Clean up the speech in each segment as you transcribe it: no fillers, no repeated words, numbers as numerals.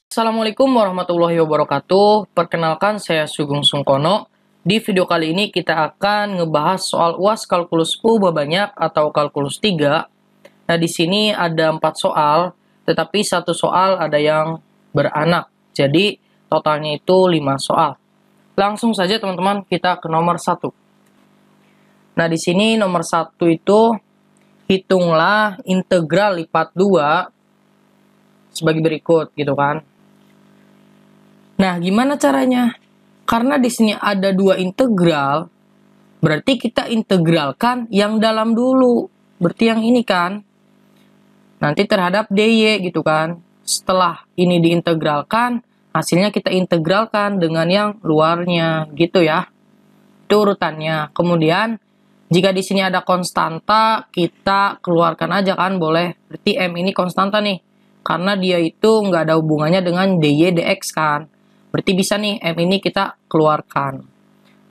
Assalamualaikum warahmatullahi wabarakatuh. Perkenalkan, saya Sugeng Sungkono. Di video kali ini kita akan ngebahas soal UAS kalkulus U banyak atau kalkulus 3. Nah, di sini ada 4 soal, tetapi satu soal ada yang beranak. Jadi, totalnya itu 5 soal. Langsung saja teman-teman kita ke nomor 1. Nah, di sini nomor 1 itu hitunglah integral lipat 2 sebagai berikut gitu kan. Nah, gimana caranya? Karena di sini ada 2 integral, berarti kita integralkan yang dalam dulu. Berarti yang ini kan. Nanti terhadap dy gitu kan. Setelah ini diintegralkan, hasilnya kita integralkan dengan yang luarnya gitu ya. Itu urutannya. Kemudian jika di sini ada konstanta, kita keluarkan aja kan, boleh. Berarti M ini konstanta nih. Karena dia itu nggak ada hubungannya dengan dy dx kan. Berarti bisa nih, M ini kita keluarkan.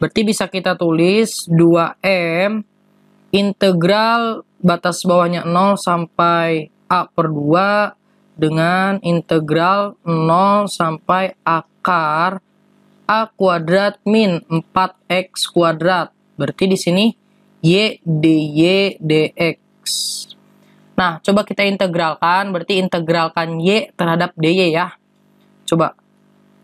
Berarti bisa kita tulis 2M integral batas bawahnya 0 sampai A per 2 dengan integral 0 sampai akar A kuadrat min 4X kuadrat. Berarti di sini Y dy dx. Nah, coba kita integralkan. Berarti integralkan Y terhadap dy ya. Coba.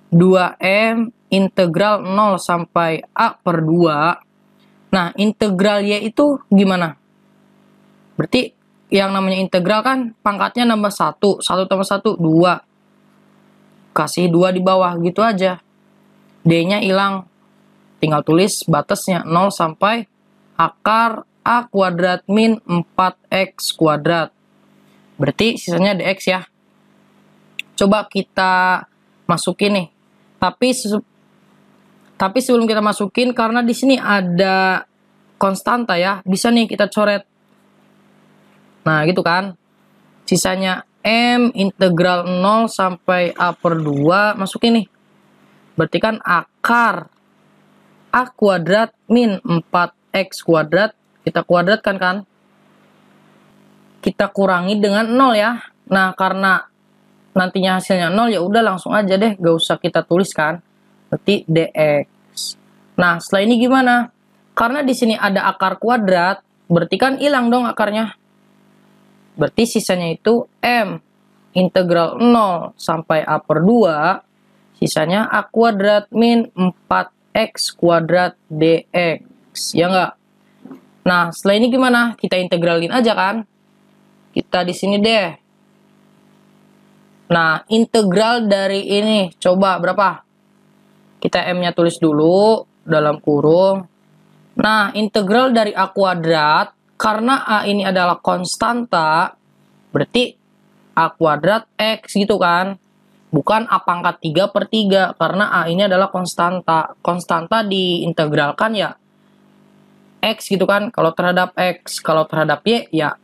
2M integral 0 sampai A per 2. Nah, integral Y itu gimana? Berarti yang namanya integral kan pangkatnya nambah 1. 1 tambah 1, 2. Kasih 2 di bawah gitu aja. D-nya hilang. Tinggal tulis batasnya 0 sampai akar A kuadrat min 4X kuadrat. Berarti sisanya dx ya. Coba kita masukin nih. Tapi sebelum kita masukin, karena di sini ada konstanta ya, bisa nih kita coret. Nah, gitu kan. Sisanya M integral 0 sampai A per 2, masukin nih. Berarti kan akar A kuadrat min 4X kuadrat, kita kuadratkan kan. Kita kurangi dengan 0 ya. Nah, karena nantinya hasilnya 0, ya udah langsung aja deh, gak usah kita tuliskan. Berarti dx. Nah, setelah ini gimana? Karena di sini ada akar kuadrat, berarti kan hilang dong akarnya. Berarti sisanya itu M integral 0 sampai A per 2, sisanya A kuadrat min 4X kuadrat dx. Ya enggak? Nah, setelah ini gimana? Kita integralin aja kan? Kita di sini deh. Nah, integral dari ini, coba berapa? Kita M-nya tulis dulu, dalam kurung. Nah, integral dari A kuadrat, karena A ini adalah konstanta, berarti A kuadrat X gitu kan. Bukan A pangkat 3 per 3, karena A ini adalah konstanta. Konstanta diintegralkan ya X gitu kan. Kalau terhadap X, kalau terhadap Y, ya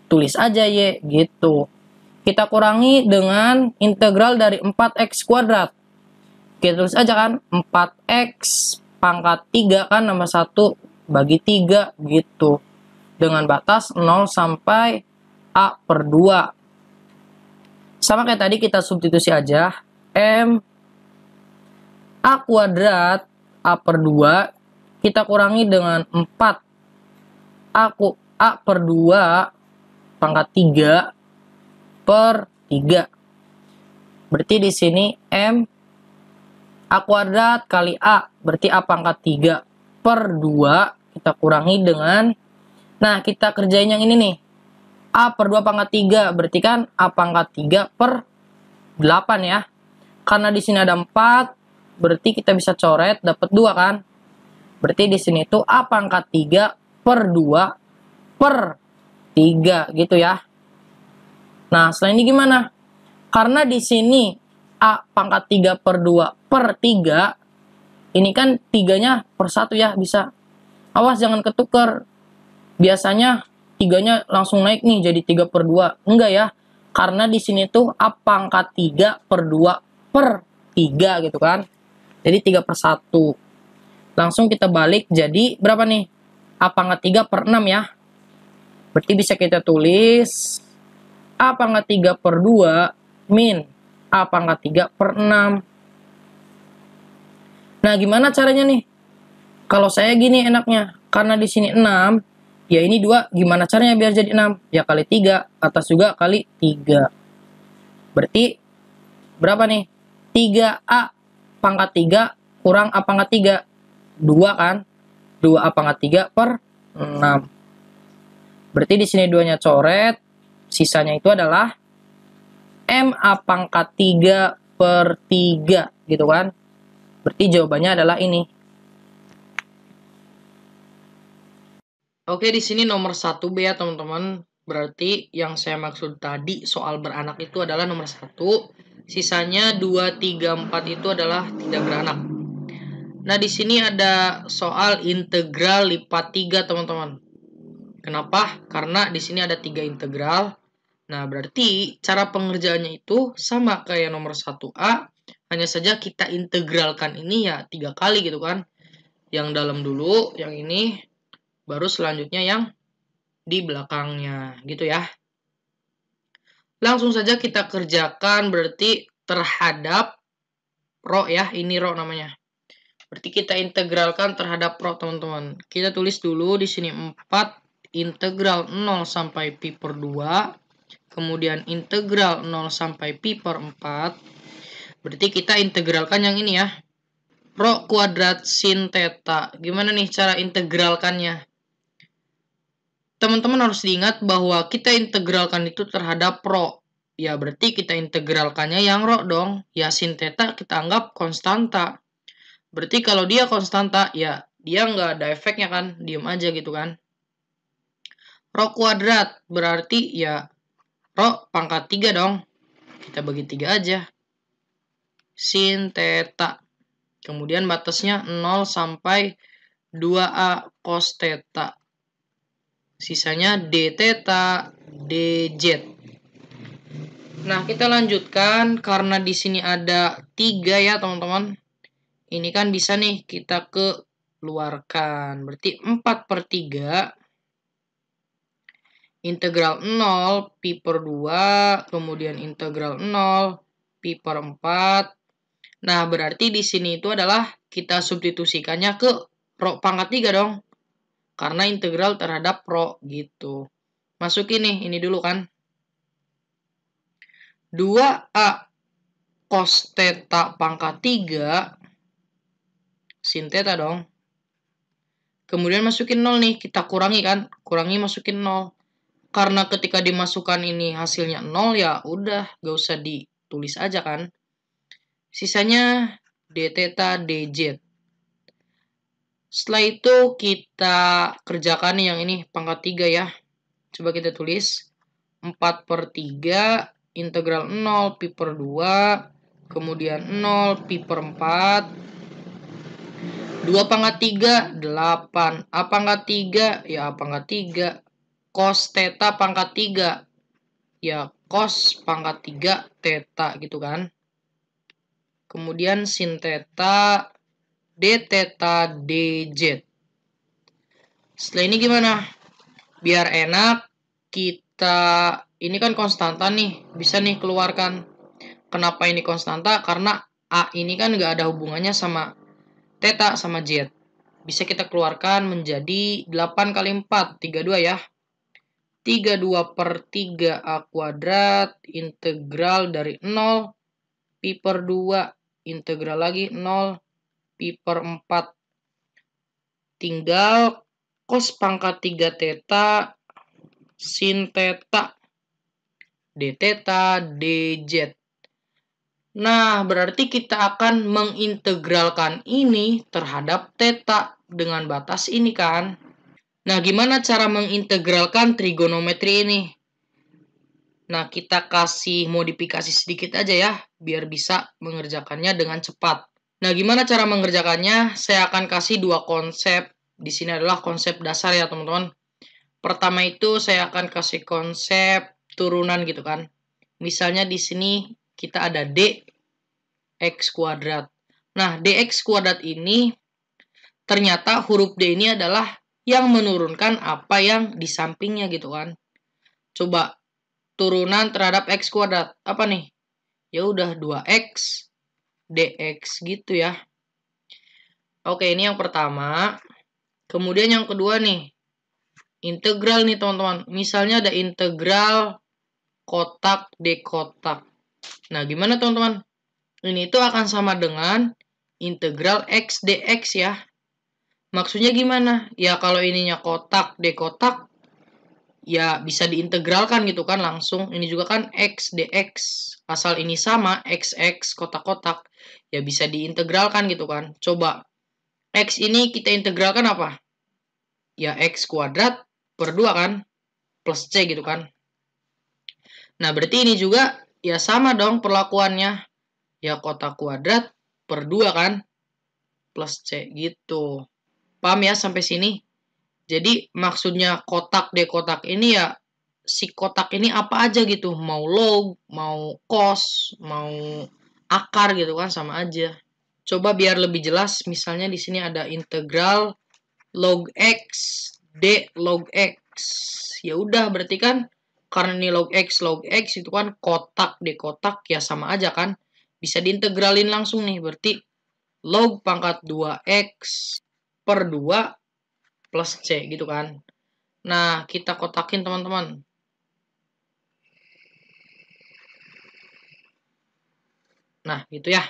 tulis aja Y gitu. Kita kurangi dengan integral dari 4X kuadrat. Kita tulis aja kan, 4X pangkat 3 kan, nambah 1 bagi 3 gitu. Dengan batas 0 sampai A per 2. Sama kayak tadi, kita substitusi aja. M A kuadrat A per 2, kita kurangi dengan 4 A per 2 pangkat 3 per 3. Berarti di sini M A kuadrat kali A, berarti A pangkat 3 per 2, kita kurangi dengan, nah kita kerjain yang ini nih. A per 2 pangkat 3, berarti kan A pangkat 3 per 8 ya. Karena di sini ada 4, berarti kita bisa coret, dapat 2 kan. Berarti di sini tuh A pangkat 3 per 2 per 3 gitu ya. Nah, setelah ini gimana? Karena di sini A pangkat 3 per 2 per 3, ini kan 3-nya per 1 ya, bisa. Awas jangan ketuker. Biasanya 3-nya langsung naik nih jadi 3 per 2. Enggak ya. Karena di sini tuh A pangkat 3 per 2 per 3 gitu kan. Jadi 3 per 1. Langsung kita balik jadi berapa nih? A pangkat 3 per 6 ya. Berarti bisa kita tulis A pangkat 3 per 2 min A pangkat 3 per 6. Nah, gimana caranya nih? Kalau saya gini enaknya, karena di sini 6, ya ini 2, gimana caranya biar jadi 6? Ya kali 3, atas juga kali 3. Berarti berapa nih? 3A pangkat 3 kurang A pangkat 3. 2 kan? 2A pangkat 3 per 6. Berarti di sini 2-nya coret, sisanya itu adalah MA pangkat 3 per 3, gitu kan? Berarti jawabannya adalah ini. Oke, di sini nomor 1B ya teman-teman. Berarti yang saya maksud tadi soal beranak itu adalah nomor 1. Sisanya 2, 3, 4 itu adalah tidak beranak. Nah, di sini ada soal integral lipat 3 teman-teman. Kenapa? Karena di sini ada 3 integral. Nah, berarti cara pengerjaannya itu sama kayak nomor 1A. Hanya saja kita integralkan ini ya 3 kali gitu kan. Yang dalam dulu, yang ini. Baru selanjutnya yang di belakangnya gitu ya. Langsung saja kita kerjakan berarti terhadap rho ya, ini rho namanya. Berarti kita integralkan terhadap rho teman-teman. Kita tulis dulu di sini 4 integral 0 sampai pi per 2, kemudian integral 0 sampai pi per 4. Berarti kita integralkan yang ini ya. Rho kuadrat sin theta. Gimana nih cara integralkannya? Teman-teman harus diingat bahwa kita integralkan itu terhadap rho. Ya, berarti kita integralkannya yang rho dong. Ya, sin theta kita anggap konstanta. Berarti kalau dia konstanta, ya dia nggak ada efeknya kan. Diam aja gitu kan. Rho kuadrat berarti ya rho pangkat 3 dong. Kita bagi 3 aja. Sin theta. Kemudian batasnya 0 sampai 2A cos theta. Sisanya d theta dz. Nah, kita lanjutkan karena di sini ada 3 ya, teman-teman. Ini kan bisa nih kita keluarkan. Berarti 4 per 3 integral 0 pi per 2, kemudian integral 0 pi per 4. Nah, berarti di sini itu adalah kita substitusikannya ke rho pangkat 3 dong. Karena integral terhadap rho gitu. Masukin nih, ini dulu kan. 2A cos theta pangkat 3 sin theta dong. Kemudian masukin 0 nih, kita kurangi kan. Kurangi masukin 0. Karena ketika dimasukkan ini hasilnya 0 ya udah gak usah ditulis aja kan. Sisanya d theta dz. Setelah itu kita kerjakan yang ini pangkat 3 ya. Coba kita tulis 4 per 3 integral 0 pi per 2, kemudian 0 pi per 4, 2 pangkat 3, 8. A pangkat 3, ya A pangkat 3. Cos theta pangkat 3, ya cos pangkat 3 theta gitu kan. Kemudian sin theta d theta dz. Setelah ini gimana? Biar enak, kita ini kan konstanta nih, bisa nih keluarkan. Kenapa ini konstanta? Karena A ini kan nggak ada hubungannya sama theta sama z. Bisa kita keluarkan menjadi 8 kali 4, 32 ya. 32 per 3A kuadrat, integral dari 0, pi per 2, integral lagi 0, pi per 4. Tinggal cos pangkat 3 theta, sin theta, d theta dz. Nah, berarti kita akan mengintegralkan ini terhadap theta dengan batas ini kan. Nah, gimana cara mengintegralkan trigonometri ini? Nah, kita kasih modifikasi sedikit aja ya, biar bisa mengerjakannya dengan cepat. Nah, gimana cara mengerjakannya? Saya akan kasih 2 konsep. Di sini adalah konsep dasar ya, teman-teman. Pertama itu saya akan kasih konsep turunan gitu kan. Misalnya di sini kita ada dx kuadrat. Nah, dx kuadrat ini ternyata huruf D ini adalah yang menurunkan apa yang di sampingnya gitu kan. Coba turunan terhadap X kuadrat. Apa nih? Ya udah 2X dx gitu ya. Oke, ini yang pertama. Kemudian yang kedua nih, integral nih teman-teman. Misalnya ada integral kotak d kotak. Nah, gimana teman-teman? Ini itu akan sama dengan integral x dx ya. Maksudnya gimana? Ya kalau ininya kotak d kotak, ya bisa diintegralkan gitu kan langsung. Ini juga kan x dx. Asal ini sama, x kotak-kotak, ya bisa diintegralkan gitu kan. Coba, x ini kita integralkan apa? Ya x kuadrat per 2 kan, plus c gitu kan. Nah, berarti ini juga ya sama dong perlakuannya. Ya kotak kuadrat per 2 kan, plus c gitu. Paham ya sampai sini? Jadi maksudnya kotak d kotak ini ya si kotak ini apa aja gitu, mau log, mau cos, mau akar gitu kan sama aja. Coba biar lebih jelas, misalnya di sini ada integral log x d log x. Ya udah berarti kan karena ini log x itu kan kotak d kotak ya sama aja kan. Bisa diintegralin langsung nih, berarti log pangkat 2x per 2 plus c gitu kan. Nah, kita kotakin teman-teman. Nah, gitu ya.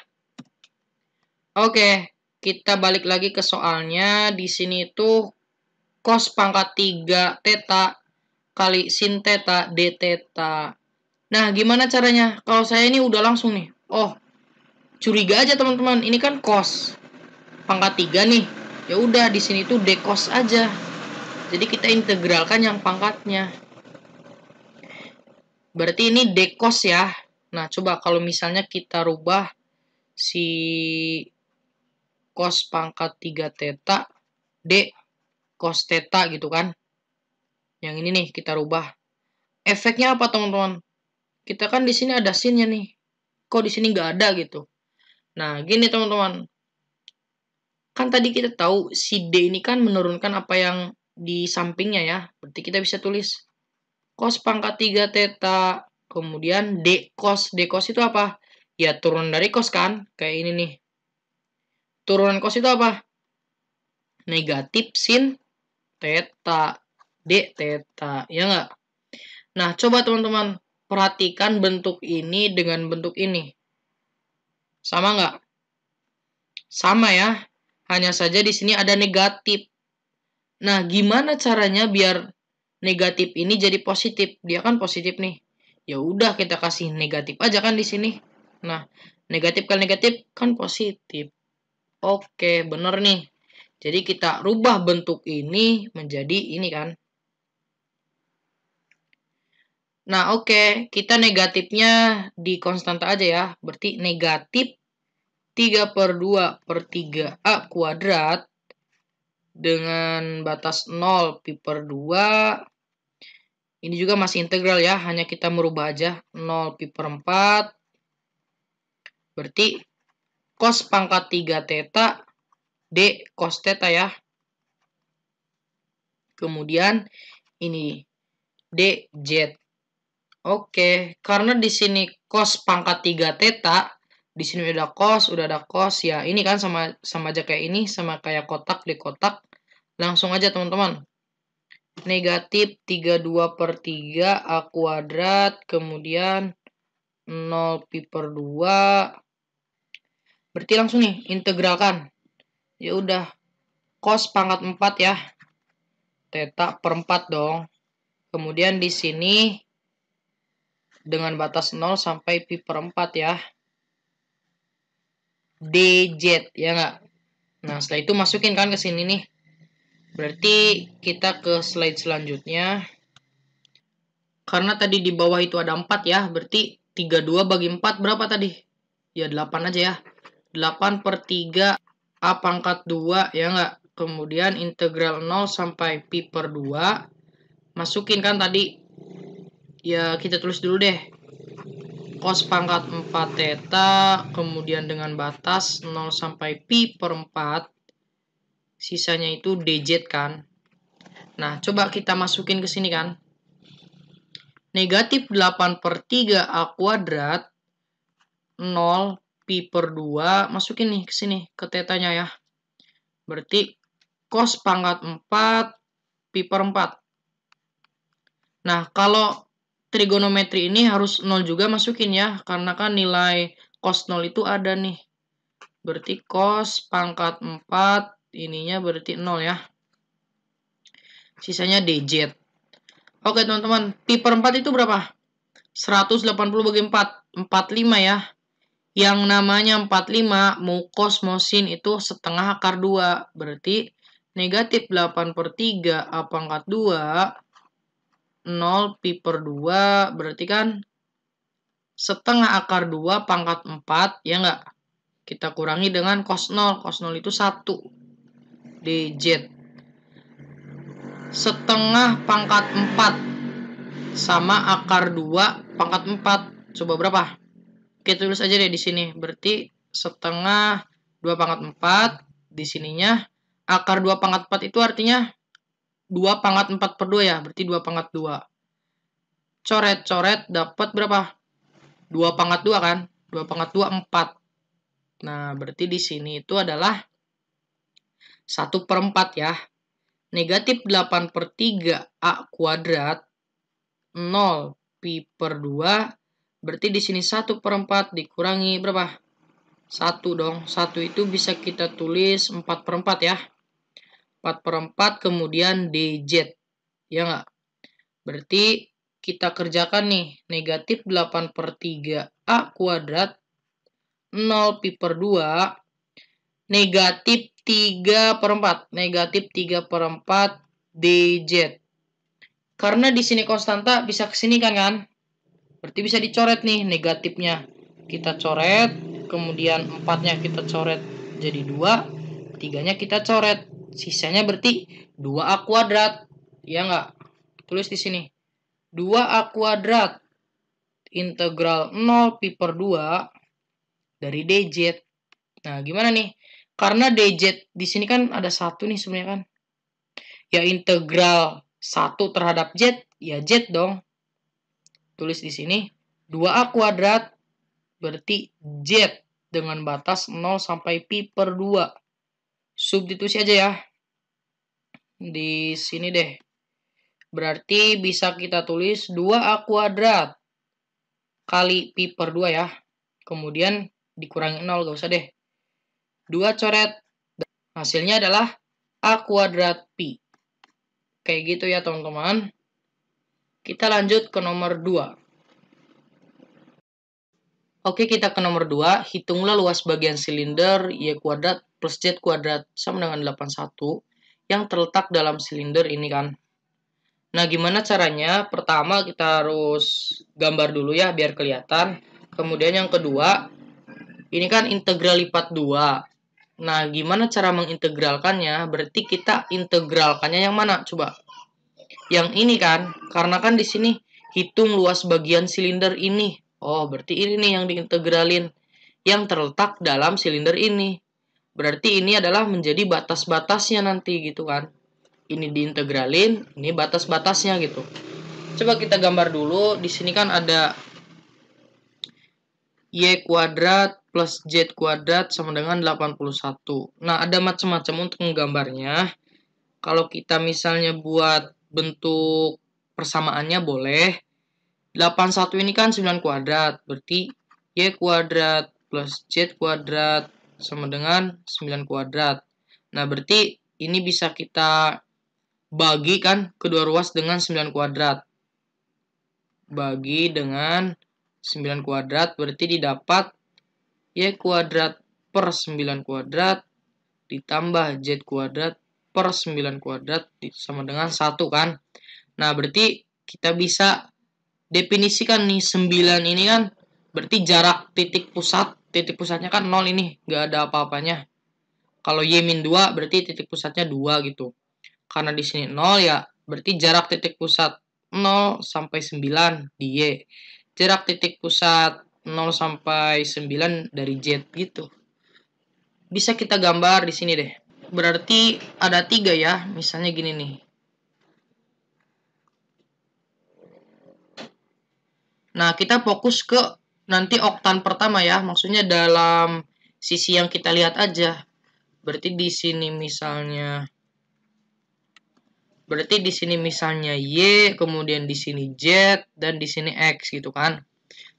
Oke, kita balik lagi ke soalnya. Di sini tuh cos pangkat 3 theta kali sin theta d theta. Nah, gimana caranya? Kalau saya ini udah langsung nih. Oh, curiga aja teman-teman. Ini kan cos pangkat 3 nih. Ya udah di sini tuh d cos aja. Jadi kita integralkan yang pangkatnya. Berarti ini d cos ya. Nah, coba kalau misalnya kita rubah si cos pangkat 3 theta d cos theta gitu kan. Yang ini nih kita rubah. Efeknya apa teman-teman? Kita kan di sini ada sinnya nih. Kok di sini nggak ada gitu? Nah, gini teman-teman. Kan tadi kita tahu si D ini kan menurunkan apa yang di sampingnya ya. Berarti kita bisa tulis cos pangkat 3 theta. Kemudian D cos. D cos itu apa? Ya turunan dari cos kan. Kayak ini nih. Turunan cos itu apa? Negatif sin theta. D theta. Ya nggak? Nah, coba teman-teman. Perhatikan bentuk ini dengan bentuk ini. Sama nggak? Sama ya. Hanya saja di sini ada negatif. Nah, gimana caranya biar negatif ini jadi positif? Dia kan positif nih. Ya udah kita kasih negatif aja kan di sini. Nah, negatif kali negatif kan positif. Oke, bener nih. Jadi kita rubah bentuk ini menjadi ini kan. Nah, oke. Kita negatifnya di konstanta aja ya. Berarti negatif 3 per 2 per 3A kuadrat dengan batas 0 pi per 2. Ini juga masih integral ya, hanya kita merubah aja 0 pi per 4. Berarti cos pangkat 3 theta d cos theta ya. Kemudian ini dz. Oke, karena di sini cos pangkat 3 theta, di sini udah ada cos ya. Ini kan sama aja kayak ini, sama kayak kotak di kotak. Langsung aja teman-teman. Negatif 32 per 3 A kuadrat, kemudian 0 pi per 2. Berarti langsung nih, integralkan. Ya udah, cos pangkat 4 ya. Theta per 4 dong. Kemudian di sini dengan batas 0 sampai pi per 4 ya. dz, ya nggak? Nah, setelah itu masukin kan ke sini nih. Berarti kita ke slide selanjutnya. Karena tadi di bawah itu ada 4 ya, berarti 32 bagi 4 berapa tadi? Ya 8 aja ya. 8 per 3 A pangkat 2 ya nggak? Kemudian integral 0 sampai pi per 2. Masukin kan tadi. Ya kita tulis dulu deh. Cos pangkat 4 theta. Kemudian dengan batas 0 sampai pi per 4. Sisanya itu dz kan. Nah, coba kita masukin ke sini kan. Negatif 8/3 A kuadrat 0 pi per 2. Masukin nih ke sini, ke tetanya ya. Berarti cos pangkat 4 pi per 4. Nah, kalau trigonometri ini harus 0 juga masukin ya. Karena kan nilai cos 0 itu ada nih. Berarti cos pangkat 4 ininya berarti 0 ya. Sisanya dz. Oke teman-teman, pi per 4 itu berapa? 180 bagi 4, 45 ya. Yang namanya 45, mau cos mau sin itu setengah akar 2. Berarti negatif 8/3 A pangkat 2, 0 pi per 2, berarti kan setengah akar 2 pangkat 4, ya enggak? Kita kurangi dengan cos 0. Cos 0 itu 1. dz. Setengah pangkat 4 sama akar 2 pangkat 4. Coba berapa? Kita tulis aja deh di sini. Berarti setengah 2 pangkat 4. Di sininya akar 2 pangkat 4 itu artinya 2 pangkat 4 per 2 ya. Berarti 2 pangkat 2. Coret-coret dapat berapa? 2 pangkat 2 kan? 2 pangkat 2, 4. Nah, berarti di sini itu adalah 1/4 ya. Negatif 8/3 A kuadrat 0 pi per 2. Berarti di sini 1/4 dikurangi berapa? 1 dong. 1 itu bisa kita tulis 4/4 ya. 4/4 kemudian dz. Ya nggak? Berarti kita kerjakan nih. Negatif 8/3 A kuadrat 0 pi per 2. Negatif 3/4. Negatif 3/4 dz. Karena di sini konstanta bisa ke sini kan? Berarti bisa dicoret nih negatifnya. Kita coret, kemudian 4-nya kita coret jadi 2, 3-nya kita coret. Sisanya berarti 2A kuadrat. Ya enggak? Tulis di sini. 2A kuadrat integral 0 pi per 2 dari dz. Nah, gimana nih? Karena dz di sini kan ada 1 nih sebenarnya kan. Ya integral 1 terhadap z, ya z dong. Tulis di sini 2A kuadrat berarti z dengan batas 0 sampai pi per 2. Substitusi aja ya. Di sini deh. Berarti bisa kita tulis 2A kuadrat kali pi per 2 ya. Kemudian dikurangi 0, gak usah deh. 2 coret. Hasilnya adalah A kuadrat pi. Kayak gitu ya teman-teman. Kita lanjut ke nomor 2. Oke, kita ke nomor 2. Hitunglah luas bagian silinder Y kuadrat plus Z kuadrat sama dengan 81 yang terletak dalam silinder ini kan. Nah, gimana caranya? Pertama, kita harus gambar dulu ya, biar kelihatan. Kemudian yang kedua, ini kan integral lipat 2. Nah, gimana cara mengintegralkannya? Berarti kita integralkannya yang mana? Coba. Yang ini kan, karena kan di sini hitung luas bagian silinder ini. Oh, berarti ini nih yang diintegralin. Yang terletak dalam silinder ini. Berarti ini adalah menjadi batas-batasnya nanti gitu kan. Ini diintegralin, ini batas-batasnya gitu. Coba kita gambar dulu. Di sini kan ada Y kuadrat plus Z kuadrat sama dengan 81. Nah, ada macam-macam untuk menggambarnya. Kalau kita misalnya buat bentuk persamaannya boleh. 81 ini kan 9 kuadrat. Berarti Y kuadrat plus Z kuadrat sama dengan 9 kuadrat. Nah, berarti ini bisa kita bagi kan kedua ruas dengan 9 kuadrat. Bagi dengan 9 kuadrat berarti didapat Y kuadrat per 9 kuadrat ditambah Z kuadrat per 9 kuadrat sama dengan 1 kan. Nah, berarti kita bisa definisikan nih 9 ini kan berarti jarak titik pusatnya kan 0 ini, nggak ada apa-apanya. Kalau Y-2 berarti titik pusatnya 2 gitu. Karena di sini 0 ya, berarti jarak titik pusat 0 sampai 9 di Y. Jarak titik pusat 0 sampai 9 dari Z gitu. Bisa kita gambar di sini deh. Berarti ada 3 ya, misalnya gini nih. Nah, kita fokus ke nanti oktan pertama ya. Maksudnya dalam sisi yang kita lihat aja. Berarti di sini misalnya Y, kemudian di sini Z, dan di sini X gitu kan.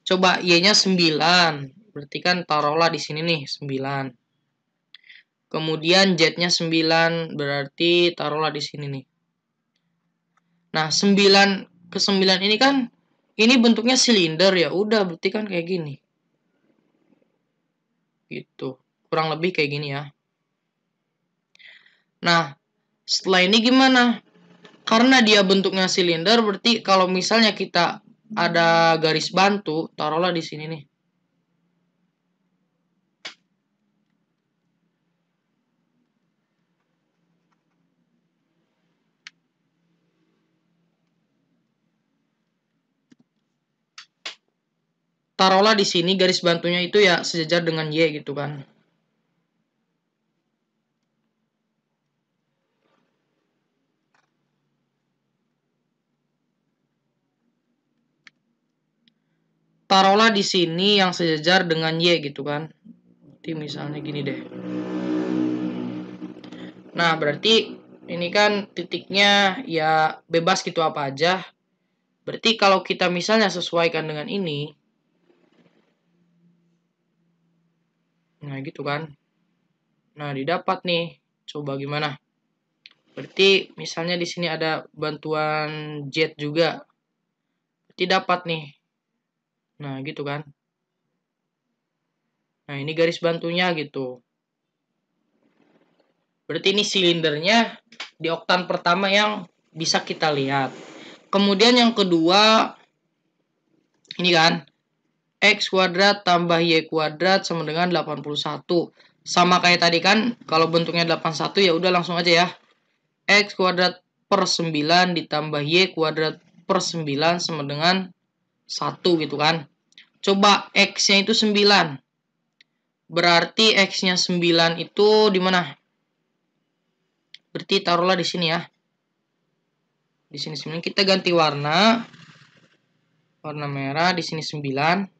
Coba Y-nya 9. Berarti kan taruhlah di sini nih 9. Kemudian Z-nya 9, berarti taruhlah di sini nih. Nah, 9 ke 9 ini kan ini bentuknya silinder ya. Udah, berarti kan kayak gini. Gitu. Kurang lebih kayak gini ya. Nah, setelah ini gimana? Karena dia bentuknya silinder, berarti kalau misalnya kita ada garis bantu, taruhlah di sini nih. Taruhlah di sini garis bantunya itu ya sejajar dengan Y gitu kan. Taruhlah di sini yang sejajar dengan Y gitu kan. Berarti misalnya gini deh. Nah, berarti ini kan titiknya ya bebas gitu apa aja. Berarti kalau kita misalnya sesuaikan dengan ini, nah gitu kan. Nah, didapat nih. Coba gimana? Berarti misalnya di sini ada bantuan Z juga. Berarti dapat nih. Nah, gitu kan. Nah, ini garis bantunya gitu. Berarti ini silindernya di oktan pertama yang bisa kita lihat. Kemudian yang kedua, ini kan. X kuadrat tambah Y kuadrat sama dengan 81. Sama kayak tadi kan, kalau bentuknya 81 ya udah langsung aja ya. X kuadrat per 9 ditambah Y kuadrat per 9 sama dengan 1 gitu kan. Coba X-nya itu 9. Berarti X-nya 9 itu di mana? Berarti taruhlah di sini ya. Di sini 9. Kita ganti warna. Warna merah, di sini 9.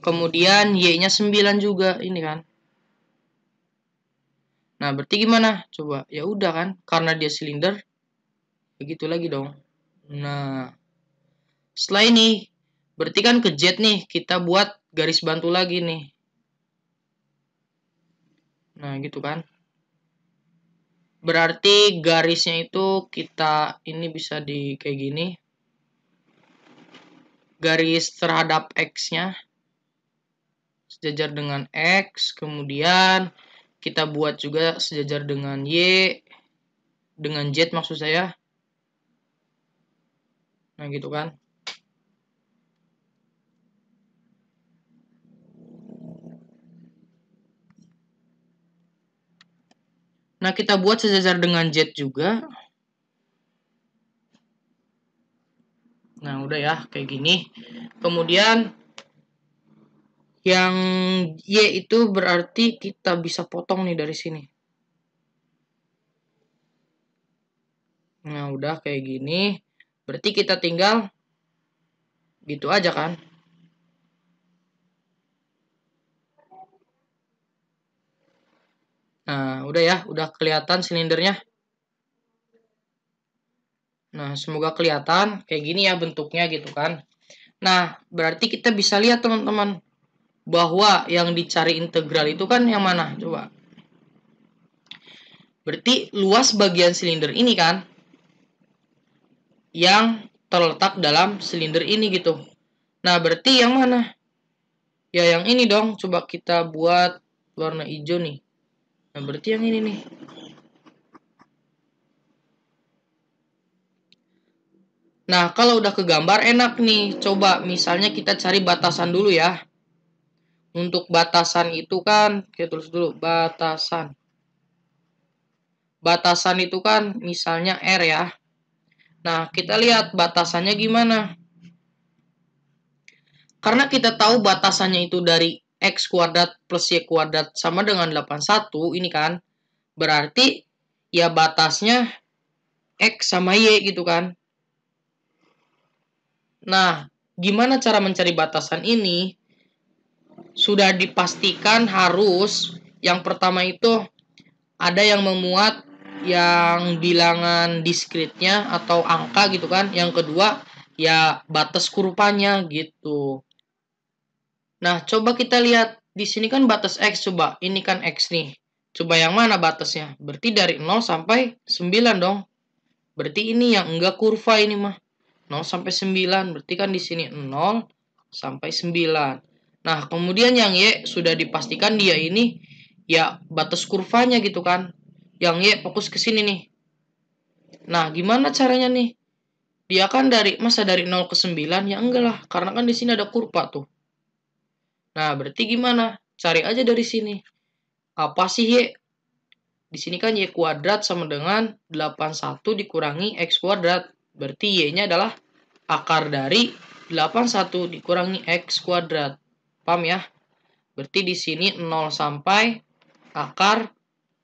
Kemudian Y-nya 9 juga, ini kan. Nah, berarti gimana? Coba, ya udah kan, karena dia silinder, begitu lagi dong. Nah, setelah ini, berarti kan ke Z nih, kita buat garis bantu lagi nih. Nah, gitu kan. Berarti garisnya itu kita, ini bisa di kayak gini. Garis terhadap X-nya, sejajar dengan X, kemudian kita buat juga sejajar dengan Y, dengan Z maksud saya. Nah, gitu kan. Nah, kita buat sejajar dengan Z juga. Nah, udah ya, kayak gini. Kemudian, yang Y itu berarti kita bisa potong nih dari sini. Nah, udah kayak gini. Berarti kita tinggal gitu aja kan. Nah, udah ya, udah kelihatan silindernya. Nah, semoga kelihatan kayak gini ya bentuknya gitu kan. Nah, berarti kita bisa lihat teman-teman bahwa yang dicari integral itu kan yang mana? Coba. Berarti luas bagian silinder ini kan yang terletak dalam silinder ini gitu. Nah, berarti yang mana? Ya, yang ini dong. Coba kita buat warna hijau nih. Nah, berarti yang ini nih. Nah, kalau udah kegambar enak nih. Coba misalnya kita cari batasan dulu ya. Untuk batasan itu kan, kita tulis dulu. Batasan. Batasan itu kan misalnya R ya. Nah, kita lihat batasannya gimana. Karena kita tahu batasannya itu dari X kuadrat plus Y kuadrat sama dengan 81, ini kan. Berarti ya batasnya X sama Y gitu kan. Nah, gimana cara mencari batasan ini? Sudah dipastikan harus yang pertama itu ada yang memuat yang bilangan diskritnya atau angka gitu kan. Yang kedua ya batas kurvanya gitu. Nah, coba kita lihat di sini kan batas X, coba ini kan X nih. Coba yang mana batasnya? Berarti dari 0 sampai 9 dong. Berarti ini yang enggak kurva ini mah. 0 sampai 9, berarti kan di sini 0 sampai 9. Nah, kemudian yang Y sudah dipastikan dia ini ya batas kurvanya gitu kan. Yang Y fokus ke sini nih. Nah, gimana caranya nih? Dia kan masa dari 0 ke 9? Ya enggak lah, karena kan di sini ada kurva tuh. Nah, berarti gimana? Cari aja dari sini. Apa sih Y? Di sini kan Y kuadrat sama dengan 81 dikurangi X kuadrat. Berarti Y-nya adalah akar dari 81 dikurangi X kuadrat. Paham ya? Berarti di sini 0 sampai akar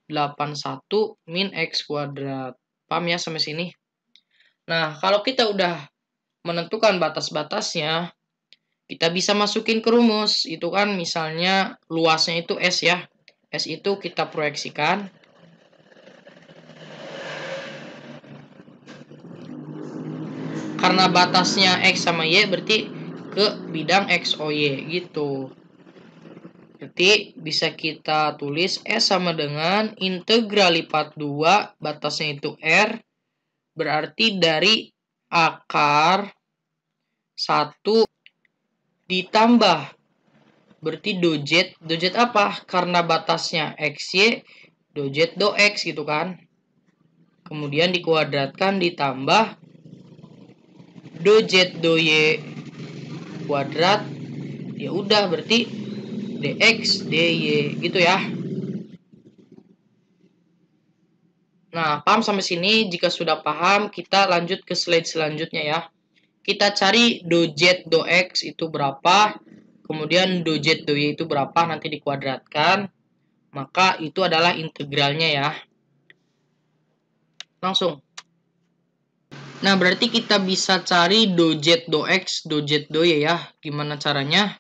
81 min X kuadrat. Paham ya sampai sini? Nah, kalau kita udah menentukan batas-batasnya, kita bisa masukin ke rumus. Itu kan misalnya luasnya itu S ya. S itu kita proyeksikan. Karena batasnya X sama Y berarti ke bidang X, O, Y gitu. Berarti bisa kita tulis S sama dengan integral lipat 2, batasnya itu R. Berarti dari akar 1 ditambah. Berarti dojet. Dojet apa? Karena batasnya XY, dojet do X gitu kan. Kemudian dikuadratkan ditambah dojet do Y kuadrat. Ya udah berarti dx dy gitu ya. Nah, paham sampai sini? Jika sudah paham, kita lanjut ke slide selanjutnya ya. Kita cari dojet do x itu berapa, kemudian dojet do y itu berapa, nanti dikuadratkan. Maka itu adalah integralnya ya. Langsung. Nah, berarti kita bisa cari dojet do x, dojet do y ya. Gimana caranya?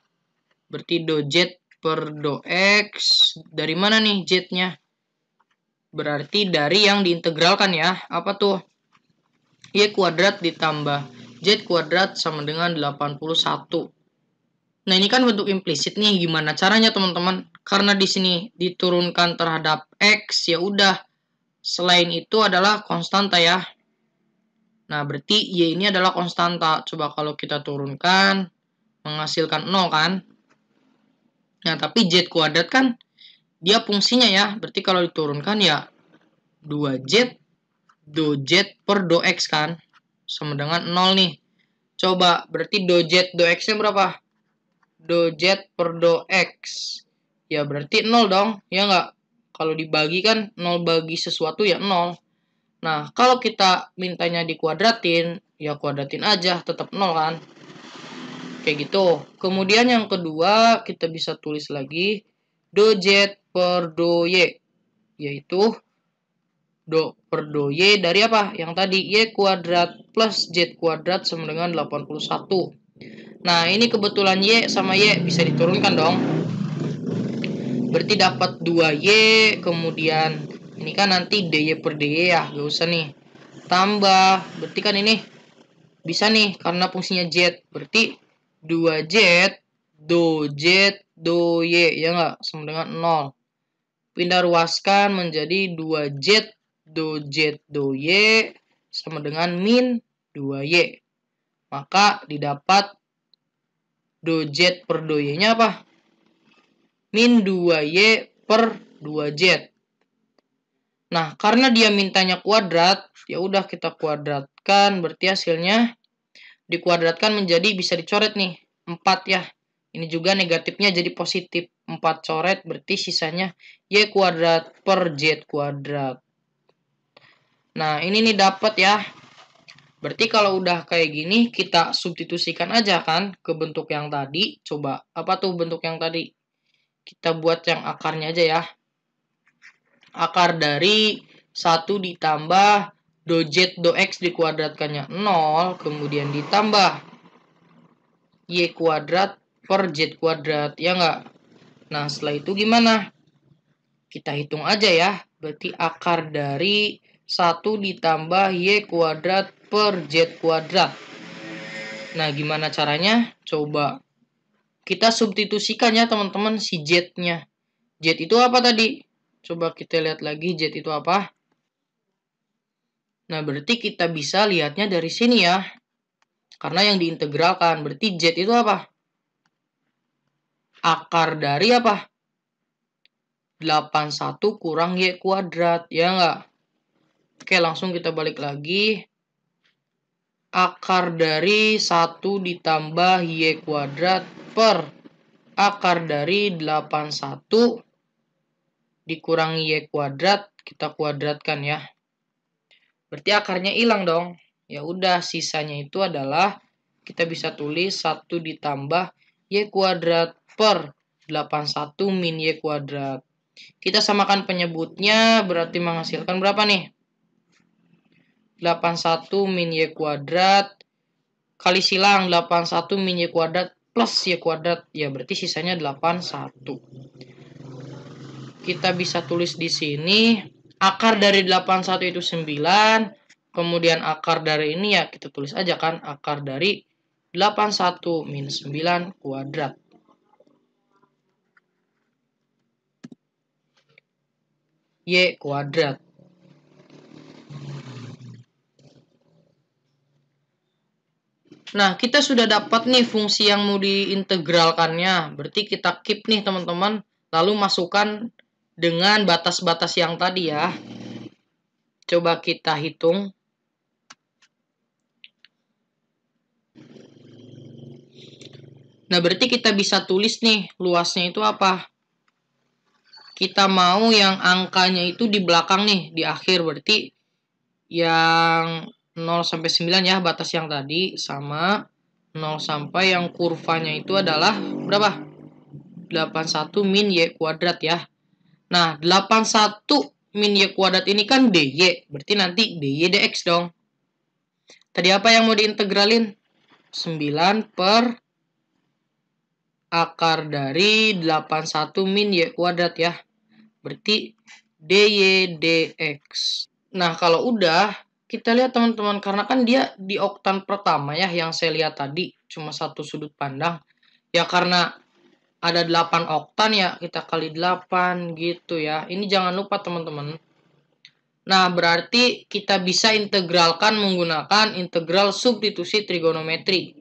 Berarti dojet per do x, dari mana nih j-nya? Berarti dari yang diintegralkan ya. Apa tuh? Y kuadrat ditambah Z kuadrat sama dengan 81. Nah, ini kan bentuk implisit nih. Gimana caranya, teman-teman? Karena di sini diturunkan terhadap X, ya udah. Selain itu adalah konstanta ya. Nah, berarti Y ini adalah konstanta. Coba kalau kita turunkan, menghasilkan 0 kan? Nah, tapi Z kuadrat kan dia fungsinya ya. Berarti kalau diturunkan ya 2Z do Z per do X kan. Sama dengan 0 nih. Coba, berarti do Z do X-nya berapa? Do Z per do X. Ya, berarti 0 dong. Ya nggak? Kalau dibagi kan 0 bagi sesuatu ya 0. Nah, kalau kita mintanya dikuadratin, ya kuadratin aja, tetap 0 kan. Kayak gitu. Kemudian yang kedua, kita bisa tulis lagi do Z per do Y. Yaitu do per do Y dari apa? Yang tadi Y kuadrat plus Z kuadrat sama dengan 81. Nah, ini kebetulan Y sama Y bisa diturunkan dong. Berarti dapat 2Y, kemudian ini kan nanti DY per DY ya, gak usah nih. Tambah, berarti kan ini bisa nih, karena fungsinya Z. Berarti 2Z, do Z, do Y, ya nggak? Sama dengan 0. Pindah ruaskan menjadi 2Z, do Z, do Y, sama dengan min 2Y. Maka didapat do Z per do Y-nya apa? Min 2Y per 2Z. Nah, karena dia mintanya kuadrat, ya udah kita kuadratkan, berarti hasilnya dikuadratkan menjadi bisa dicoret nih, 4 ya. Ini juga negatifnya jadi positif. 4 coret berarti sisanya Y kuadrat per Z kuadrat. Nah, ini nih dapat ya. Berarti kalau udah kayak gini, kita substitusikan aja kan ke bentuk yang tadi. Coba, apa tuh bentuk yang tadi? Kita buat yang akarnya aja ya. Akar dari 1 ditambah do Z do X dikuadratkannya 0, kemudian ditambah Y kuadrat per Z kuadrat, ya nggak? Nah, setelah itu gimana? Kita hitung aja ya. Berarti akar dari 1 ditambah Y kuadrat per Z kuadrat. Nah, gimana caranya? Coba kita substitusikan ya teman-teman si Z-nya. Z itu apa tadi? Coba kita lihat lagi Z itu apa. Nah, berarti kita bisa lihatnya dari sini ya. Karena yang diintegralkan. Berarti Z itu apa? Akar dari apa? 81 kurang Y kuadrat. Ya nggak? Oke, langsung kita balik lagi. Akar dari 1 ditambah Y kuadrat per akar dari 81 dikurangi Y kuadrat, kita kuadratkan ya. Berarti akarnya hilang dong. Ya udah, sisanya itu adalah kita bisa tulis 1 ditambah Y kuadrat per 81 min Y kuadrat. Kita samakan penyebutnya, berarti menghasilkan berapa nih? 81 min Y kuadrat kali silang 81 min Y kuadrat plus Y kuadrat. Ya berarti sisanya 81. Kita bisa tulis di sini akar dari 81 itu 9. Kemudian akar dari ini ya kita tulis aja kan akar dari 81 min 9 kuadrat. Y kuadrat. Nah, kita sudah dapat nih fungsi yang mau diintegralkannya. Berarti kita keep nih teman-teman. Lalu masukkan dengan batas-batas yang tadi ya. Coba kita hitung. Nah, berarti kita bisa tulis nih luasnya itu apa. Kita mau yang angkanya itu di belakang nih, di akhir. Berarti yang 0 sampai 9 ya, batas yang tadi. Sama 0 sampai yang kurvanya itu adalah berapa? 81 min Y kuadrat ya. Nah, 81 min Y kuadrat ini kan DY. Berarti nanti DY DX dong. Tadi apa yang mau diintegralin? 9 per akar dari 81 min Y kuadrat ya. Berarti DY DX. Nah, kalau udah, kita lihat teman-teman. Karena kan dia di oktan pertama ya, yang saya lihat tadi. Cuma satu sudut pandang. Ya karena ada 8 oktan ya, kita kali 8 gitu ya. Ini jangan lupa teman-teman. Nah, berarti kita bisa integralkan menggunakan integral substitusi trigonometri.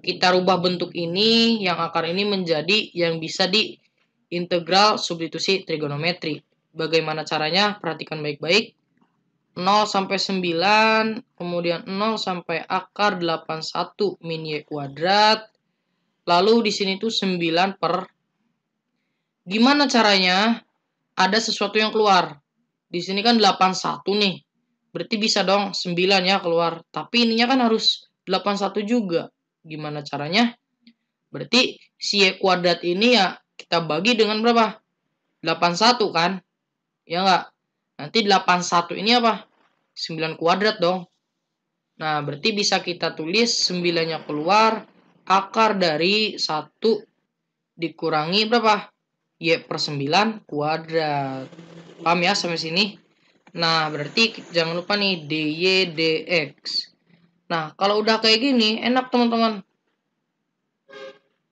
Kita rubah bentuk ini, yang akar ini menjadi yang bisa di integral substitusi trigonometri. Bagaimana caranya? Perhatikan baik-baik. 0 sampai 9, kemudian 0 sampai akar 81 min Y kuadrat. Lalu di sini tuh 9 per. Gimana caranya? Ada sesuatu yang keluar. Di sini kan 81 nih. Berarti bisa dong 9 ya keluar. Tapi ininya kan harus 81 juga. Gimana caranya? Berarti si Y kuadrat ini ya kita bagi dengan berapa? 81 kan? Ya nggak? Nanti 81 ini apa? 9 kuadrat dong. Nah, berarti bisa kita tulis 9-nya keluar. Akar dari 1 dikurangi berapa? Y per 9 kuadrat. Paham ya sampai sini? Nah, berarti jangan lupa nih DY DX. Nah, kalau udah kayak gini, enak teman-teman.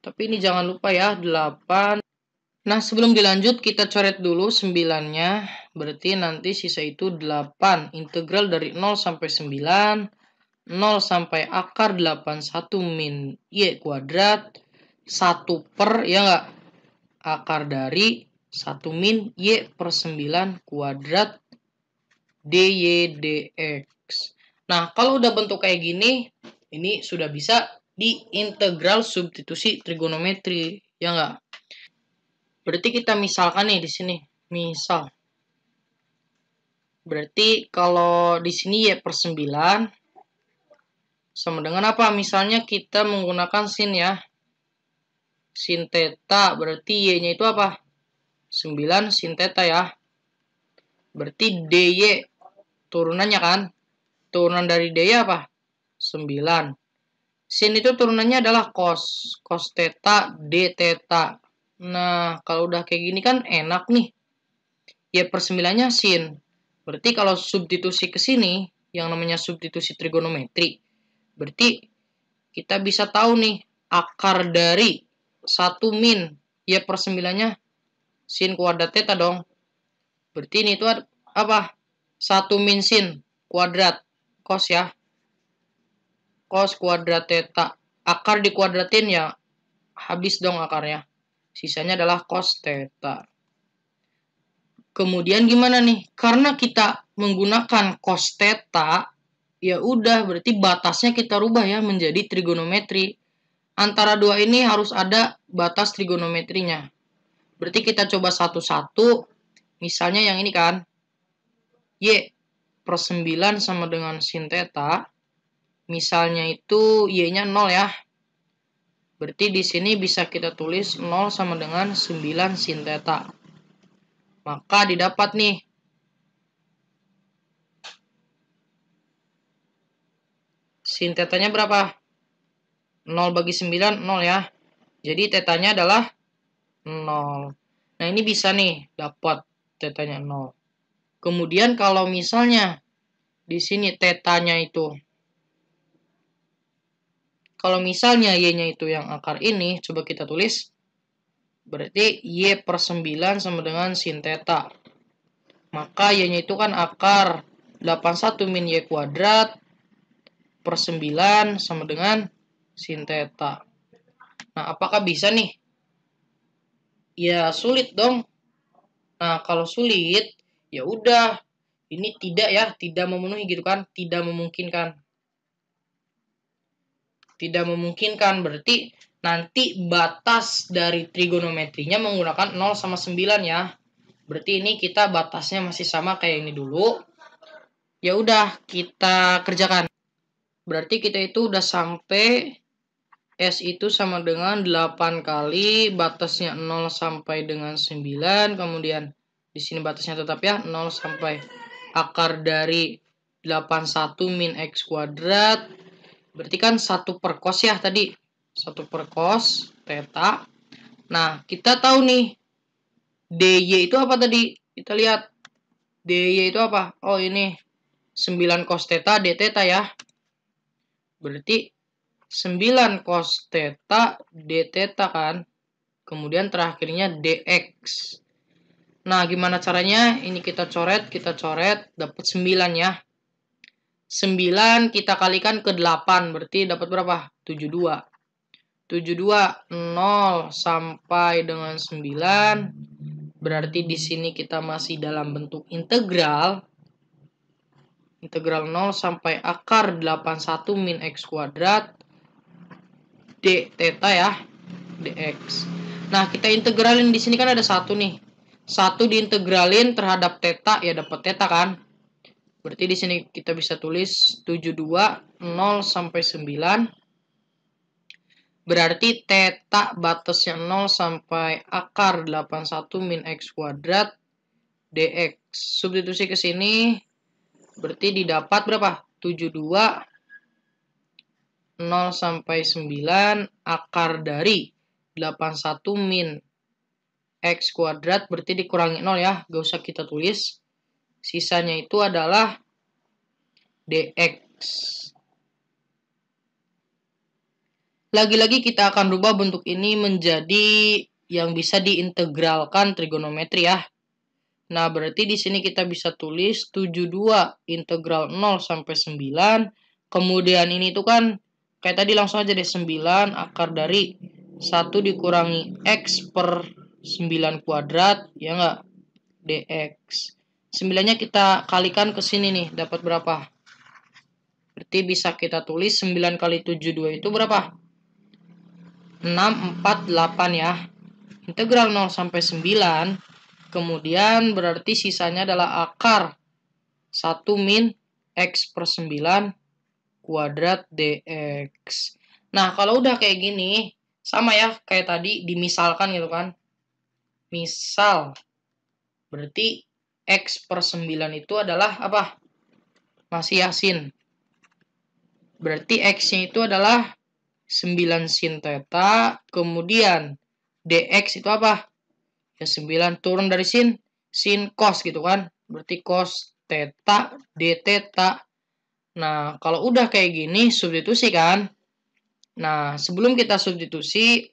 Tapi ini jangan lupa ya, 8. Nah, sebelum dilanjut, kita coret dulu 9-nya. Berarti nanti sisa itu 8. Integral dari 0 sampai 9. 0 sampai akar 81 min Y kuadrat. 1 per, ya nggak? Akar dari 1 min Y per 9 kuadrat DY DX. Nah, kalau udah bentuk kayak gini, ini sudah bisa diintegral substitusi trigonometri, ya nggak? Berarti kita misalkan nih di sini, misal. Berarti kalau di sini Y per 9 sama dengan apa? Misalnya kita menggunakan sin ya. Sin theta, berarti Y-nya itu apa? 9 sin theta ya. Berarti DY turunannya kan? Turunan dari DY apa? 9. Sin itu turunannya adalah cos. Cos theta d theta. Nah, kalau udah kayak gini kan enak nih. Y per 9-nya sin. Berarti kalau substitusi ke sini, yang namanya substitusi trigonometri, berarti kita bisa tahu nih, akar dari 1 min Y per 9-nya sin kuadrat theta dong. Berarti ini itu apa? 1 min sin kuadrat cos ya. Cos kuadrat theta. Akar dikuadratin ya habis dong akarnya. Sisanya adalah cos theta. Kemudian gimana nih? Karena kita menggunakan cos theta, ya udah berarti batasnya kita rubah ya menjadi trigonometri. Antara dua ini harus ada batas trigonometrinya. Berarti kita coba satu-satu. Misalnya yang ini kan. Y per 9 sama dengan sin theta. Misalnya itu Y-nya 0 ya. Berarti di sini bisa kita tulis 0 sama dengan 9 sin theta. Maka didapat nih. Sin tetanya berapa? 0 bagi 9, 0 ya. Jadi tetanya adalah 0. Nah ini bisa nih dapat tetanya 0. Kemudian kalau misalnya di sini tetanya itu, kalau misalnya Y-nya itu yang akar ini, coba kita tulis. Berarti Y per 9 sama dengan sin theta. Maka Y-nya itu kan akar 81 min Y kuadrat per 9 sama dengan sin theta. Nah, apakah bisa nih? Ya, sulit dong. Nah, kalau sulit, ya udah. Ini tidak ya, tidak memenuhi gitu kan. Tidak memungkinkan. Tidak memungkinkan, berarti nanti batas dari trigonometrinya menggunakan 0 sama 9 ya. Berarti ini kita batasnya masih sama kayak ini dulu. Ya udah, kita kerjakan. Berarti kita itu udah sampai S itu sama dengan 8 kali, batasnya 0 sampai dengan 9, kemudian di sini batasnya tetap ya, 0 sampai akar dari 81 min X kuadrat, berarti kan 1 per cos ya tadi, 1 per cos, theta. Nah, kita tahu nih, dy itu apa tadi? Kita lihat, dy itu apa? Oh ini, 9 cos theta d theta ya. Berarti 9 cos theta d theta kan. Kemudian terakhirnya dx. Nah, gimana caranya? Ini kita coret, dapat 9 ya. 9 kita kalikan ke 8, berarti dapat berapa? 72. 72 0 sampai dengan 9. Berarti di sini kita masih dalam bentuk integral. Integral 0 sampai akar 81 min X kuadrat d theta ya, dx. Nah, kita integralin di sini kan ada 1 nih. 1 diintegralin terhadap theta ya dapat theta kan. Berarti di sini kita bisa tulis 72 0 sampai 9. Berarti theta batasnya 0 sampai akar 81 min X kuadrat dx. Substitusi ke sini berarti didapat berapa? 72 0 sampai 9 akar dari 81 min X kuadrat berarti dikurangi 0 ya. Gak usah kita tulis. Sisanya itu adalah dx. Lagi-lagi kita akan rubah bentuk ini menjadi yang bisa diintegralkan trigonometri ya. Nah, berarti di sini kita bisa tulis 72 integral 0 sampai 9. Kemudian ini tuh kan kayak tadi langsung aja deh 9 akar dari 1 dikurangi X per 9 kuadrat, ya enggak? Dx. 9-nya kita kalikan ke sini nih, dapat berapa? Berarti bisa kita tulis 9 kali 72 itu berapa? 648 ya. Integral 0 sampai 9. Kemudian berarti sisanya adalah akar 1 min X per 9 kuadrat dx. Nah, kalau udah kayak gini, sama ya kayak tadi dimisalkan gitu kan. Misal, berarti X per 9 itu adalah apa? Masih ya sin. Berarti X-nya itu adalah 9 sin theta, kemudian dx itu apa? Ya 9 turun dari sin cos gitu kan. Berarti cos theta d theta. Nah, kalau udah kayak gini substitusi kan. Nah, sebelum kita substitusi,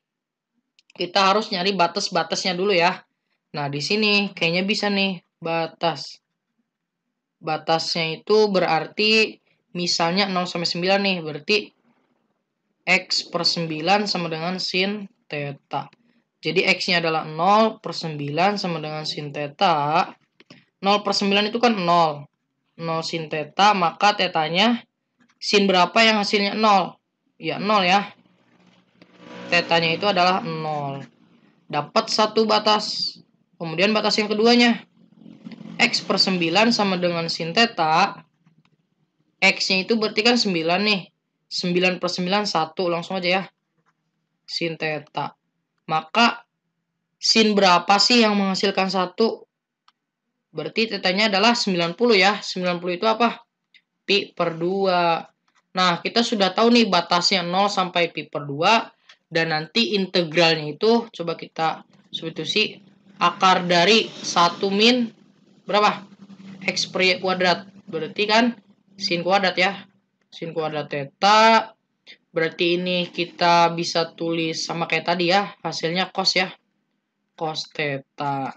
kita harus nyari batas-batasnya dulu ya. Nah, di sini kayaknya bisa nih batas. Batasnya itu berarti misalnya 0 sampai 9 nih, berarti X per 9 sama dengan sin theta. Jadi X-nya adalah 0 per 9 sama dengan sin theta. 0 per 9 itu kan 0. 0 sin theta, maka tetanya sin berapa yang hasilnya 0? Ya 0 ya. Tetanya itu adalah 0. Dapat satu batas. Kemudian batas yang keduanya. X per 9 sama dengan sin theta. X-nya itu berarti kan 9 nih. 9 per 9, 1. Langsung aja ya. Sin theta. Maka, sin berapa sih yang menghasilkan 1? Berarti tetanya adalah 90 ya. 90 itu apa? Pi per 2. Nah, kita sudah tahu nih batasnya 0 sampai pi per 2. Dan nanti integralnya itu, coba kita substitusi. Akar dari 1 min berapa? X per y kuadrat. Berarti kan sin kuadrat ya. Sin kuadrat theta. Berarti ini kita bisa tulis sama kayak tadi ya. Hasilnya cos ya. Cos theta.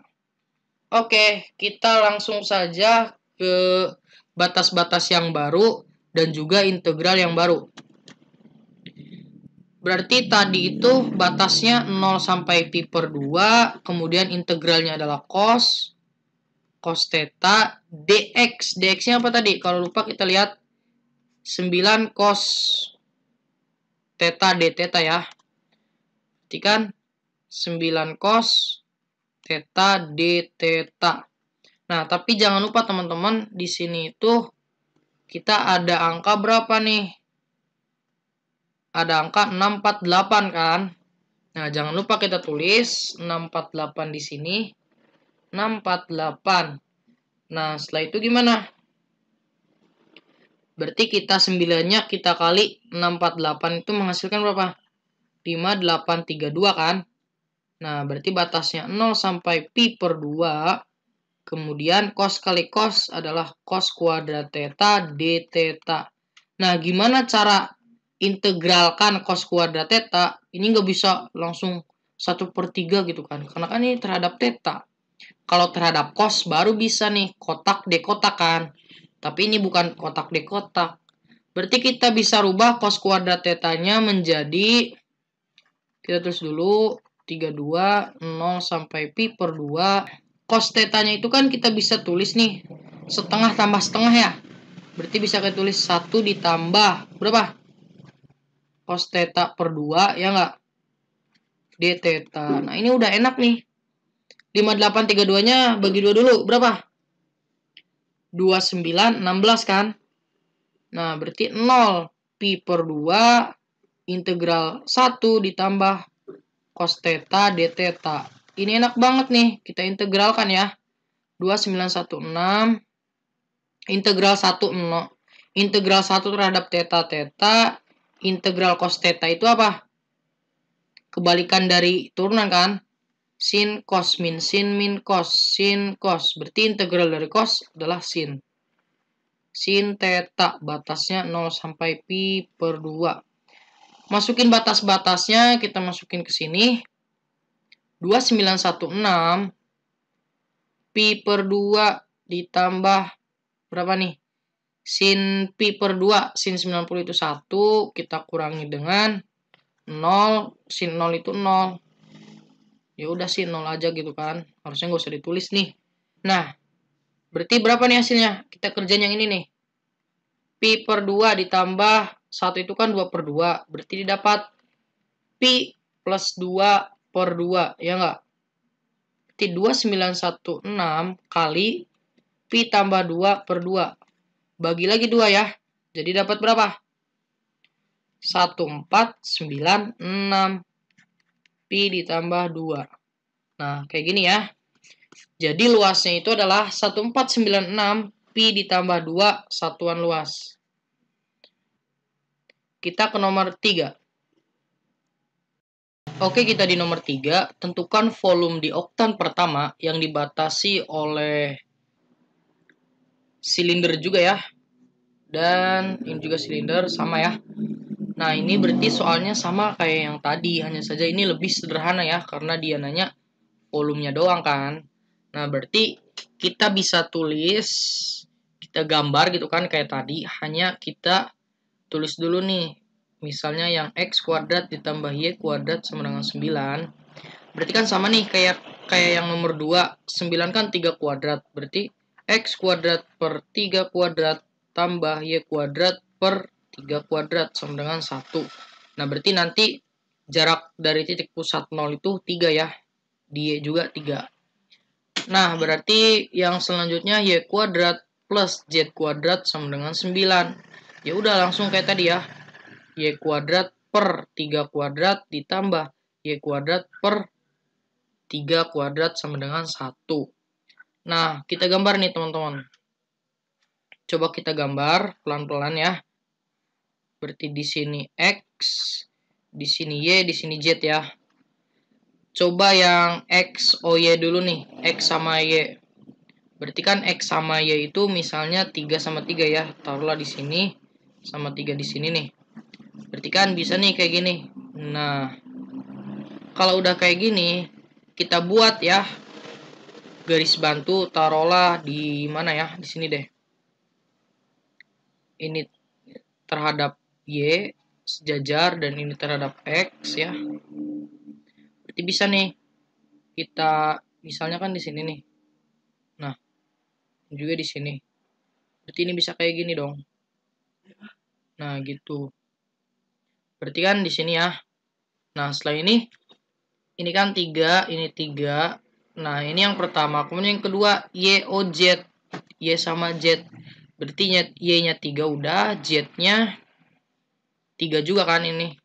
Oke, kita langsung saja ke batas-batas yang baru dan juga integral yang baru. Berarti tadi itu batasnya 0 sampai pi per 2, kemudian integralnya adalah cos theta dx. Dx-nya apa tadi? Kalau lupa kita lihat 9 cos theta d theta ya. Berarti kan 9 cos theta d theta. Nah, tapi jangan lupa teman-teman, di sini itu kita ada angka berapa nih? Ada angka 648 kan? Nah, jangan lupa kita tulis 648 di sini. 648. Nah, setelah itu gimana? Berarti kita 9-nya kita kali 648 itu menghasilkan berapa? 5832 kan? Nah, berarti batasnya 0 sampai pi per 2. Kemudian cos kali cos adalah cos kuadrat theta d theta. Nah, gimana cara integralkan cos kuadrat theta? Ini nggak bisa langsung 1/3 gitu kan. Karena kan ini terhadap theta. Kalau terhadap cos baru bisa nih kotak dekotak kan. Tapi ini bukan kotak dekotak. Berarti kita bisa rubah cos kuadrat tetanya menjadi, kita tulis dulu 32 0 sampai pi per 2. Cos tetanya itu kan kita bisa tulis nih setengah tambah setengah ya. Berarti bisa kita tulis 1 ditambah berapa? Cos theta per 2 ya nggak? D theta. Nah, ini udah enak nih. 5832-nya bagi 2 dulu. Berapa? 29, 16 kan? Nah, berarti 0 pi per 2 integral 1 ditambah cos theta d theta. Ini enak banget nih. Kita integralkan ya. 2916 integral 1 0. Integral 1 terhadap theta theta. Integral cos theta itu apa? Kebalikan dari turunan kan? Sin cos min cos sin cos. Berarti integral dari cos adalah sin. Sin theta batasnya 0 sampai pi per 2. Masukin batas-batasnya, kita masukin ke sini. 2916 pi per 2 ditambah berapa nih? Sin pi per 2, sin 90 itu 1, kita kurangi dengan 0, sin 0 itu 0. Ya udah sih 0 aja gitu kan. Harusnya nggak usah ditulis nih. Nah, berarti berapa nih hasilnya? Kita kerjain yang ini nih. Pi per 2 ditambah 1 itu kan 2 per 2. Berarti didapat pi plus 2 per 2. Ya nggak? Berarti 2916 kali pi tambah 2 per 2. Bagi lagi 2 ya. Jadi dapat berapa? 1496. Pi ditambah 2. Nah, kayak gini ya. Jadi luasnya itu adalah 1496 pi ditambah 2 satuan luas. Kita ke nomor 3. Oke, kita di nomor 3. Tentukan volume di oktan pertama yang dibatasi oleh silinder juga ya. Dan ini juga silinder, sama ya. Nah, ini berarti soalnya sama kayak yang tadi. Hanya saja ini lebih sederhana ya. Karena dia nanya volumenya doang kan. Nah, berarti kita bisa tulis, kita gambar gitu kan kayak tadi. Hanya kita tulis dulu nih. Misalnya yang X kuadrat ditambah Y kuadrat sama dengan 9. Berarti kan sama nih kayak yang nomor 2. 9 kan 3 kuadrat. Berarti X kuadrat per 3 kuadrat tambah Y kuadrat per 3 kuadrat sama dengan 1. Nah, berarti nanti jarak dari titik pusat 0 itu 3 ya. Di Y juga 3. Nah, berarti yang selanjutnya Y kuadrat plus Z kuadrat sama dengan 9. Ya udah langsung kayak tadi ya. Y kuadrat per 3 kuadrat ditambah Y kuadrat per 3 kuadrat sama dengan 1. Nah, kita gambar nih teman-teman. Coba kita gambar pelan-pelan ya. Berarti di sini X, di sini Y, di sini Z ya. Coba yang X, Y dulu nih. X sama Y. Berarti kan X sama Y itu misalnya 3 sama 3 ya. Taruhlah di sini sama 3 di sini nih. Berarti kan bisa nih kayak gini. Nah, kalau udah kayak gini, kita buat ya garis bantu, taruhlah di mana ya? Di sini deh. Ini terhadap Y sejajar dan ini terhadap X ya. Berarti bisa nih kita misalnya kan di sini nih. Nah, juga di sini. Berarti ini bisa kayak gini dong. Nah, gitu. Berarti kan di sini ya. Nah, setelah ini kan 3, ini 3. Nah, ini yang pertama. Kemudian yang kedua, Y, O, Z. Y sama Z. Berarti Y-nya 3 udah, Z-nya 3 juga kan ini.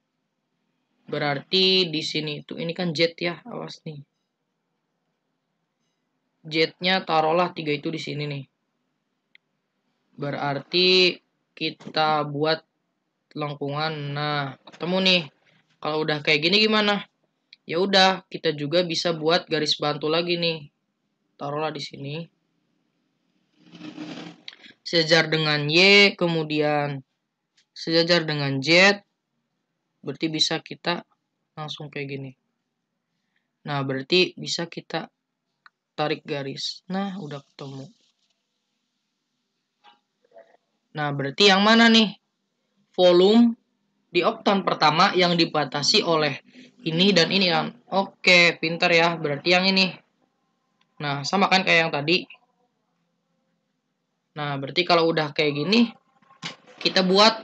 Berarti di sini itu ini kan Z ya, awas nih. Z-nya taruhlah 3 itu di sini nih. Berarti kita buat lengkungan. Nah, ketemu nih. Kalau udah kayak gini gimana? Ya udah, kita juga bisa buat garis bantu lagi nih. Taruhlah di sini. Sejajar dengan Y, kemudian sejajar dengan Z. Berarti bisa kita langsung kayak gini. Nah, berarti bisa kita tarik garis. Nah, udah ketemu. Nah, berarti yang mana nih? Volume di oktan pertama yang dibatasi oleh ini dan ini kan. Oke, pintar ya. Berarti yang ini. Nah, sama kan kayak yang tadi. Nah, berarti kalau udah kayak gini, kita buat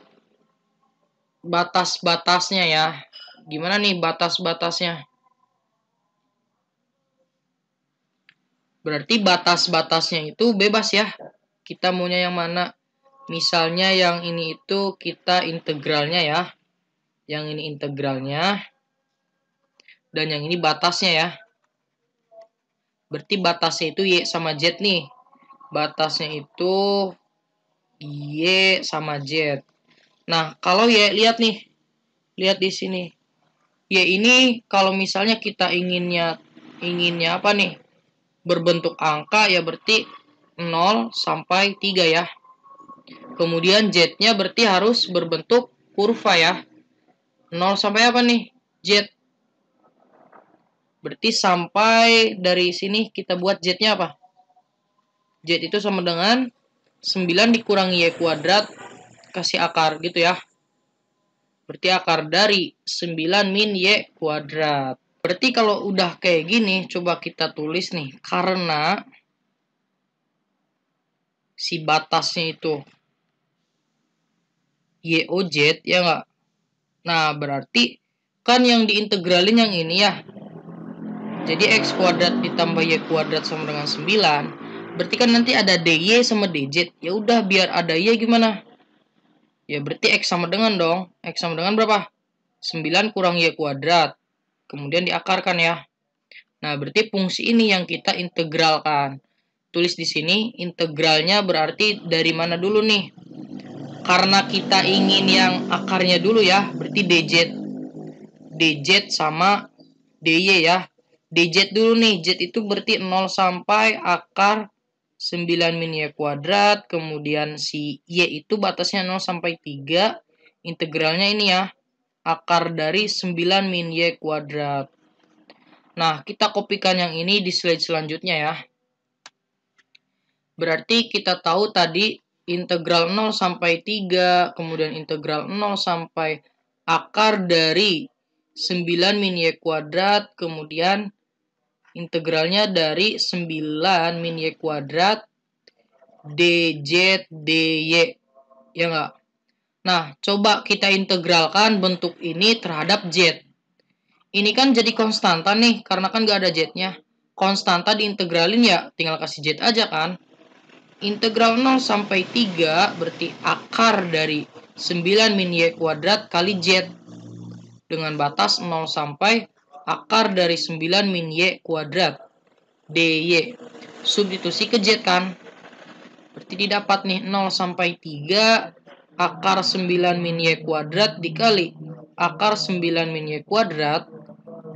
batas-batasnya ya. Gimana nih batas-batasnya? Berarti batas-batasnya itu bebas ya. Kita maunya yang mana? Misalnya yang ini itu kita integralnya ya. Yang ini integralnya. Dan yang ini batasnya ya. Berarti batasnya itu Y sama Z nih. Batasnya itu Y sama Z. Nah, kalau Y, lihat nih. Lihat di sini. Y ini kalau misalnya kita inginnya apa nih? Berbentuk angka ya berarti 0 sampai 3 ya. Kemudian Z-nya berarti harus berbentuk kurva ya. 0 sampai apa nih? Z. Berarti sampai dari sini kita buat Z-nya apa? Z itu sama dengan 9 dikurangi Y kuadrat kasih akar gitu ya. Berarti akar dari 9 min Y kuadrat. Berarti kalau udah kayak gini, coba kita tulis nih. Karena si batasnya itu YOZ, ya nggak? Nah, berarti kan yang diintegralin yang ini ya. Jadi X kuadrat ditambah Y kuadrat sama dengan 9. Berarti kan nanti ada DY sama DZ. Ya udah, biar ada Y gimana? Ya berarti X sama dengan dong. X sama dengan berapa? 9 kurang Y kuadrat. Kemudian diakarkan ya. Nah, berarti fungsi ini yang kita integralkan. Tulis di sini, integralnya berarti dari mana dulu nih? Karena kita ingin yang akarnya dulu ya, berarti DZ. DZ sama dy ya. dz dulu nih, z itu berarti 0 sampai akar 9 min y kuadrat, kemudian si y itu batasnya 0 sampai 3, integralnya ini ya, akar dari 9 min y kuadrat. Nah, kita kopikan yang ini di slide selanjutnya ya. Berarti kita tahu tadi integral 0 sampai 3, kemudian integral 0 sampai akar dari 9 min y kuadrat, kemudian integralnya dari 9 min y kuadrat dz dy. Ya enggak? Nah, coba kita integralkan bentuk ini terhadap z. Ini kan jadi konstanta nih, karena kan nggak ada z-nya. Konstanta diintegralin ya, tinggal kasih z aja kan. Integral 0 sampai 3 berarti akar dari 9 min y kuadrat kali z. Dengan batas 0 sampai akar dari 9 min y kuadrat dy. Substitusi ke z kan. Berarti didapat nih 0 sampai 3 akar 9 min y kuadrat dikali akar 9 min y kuadrat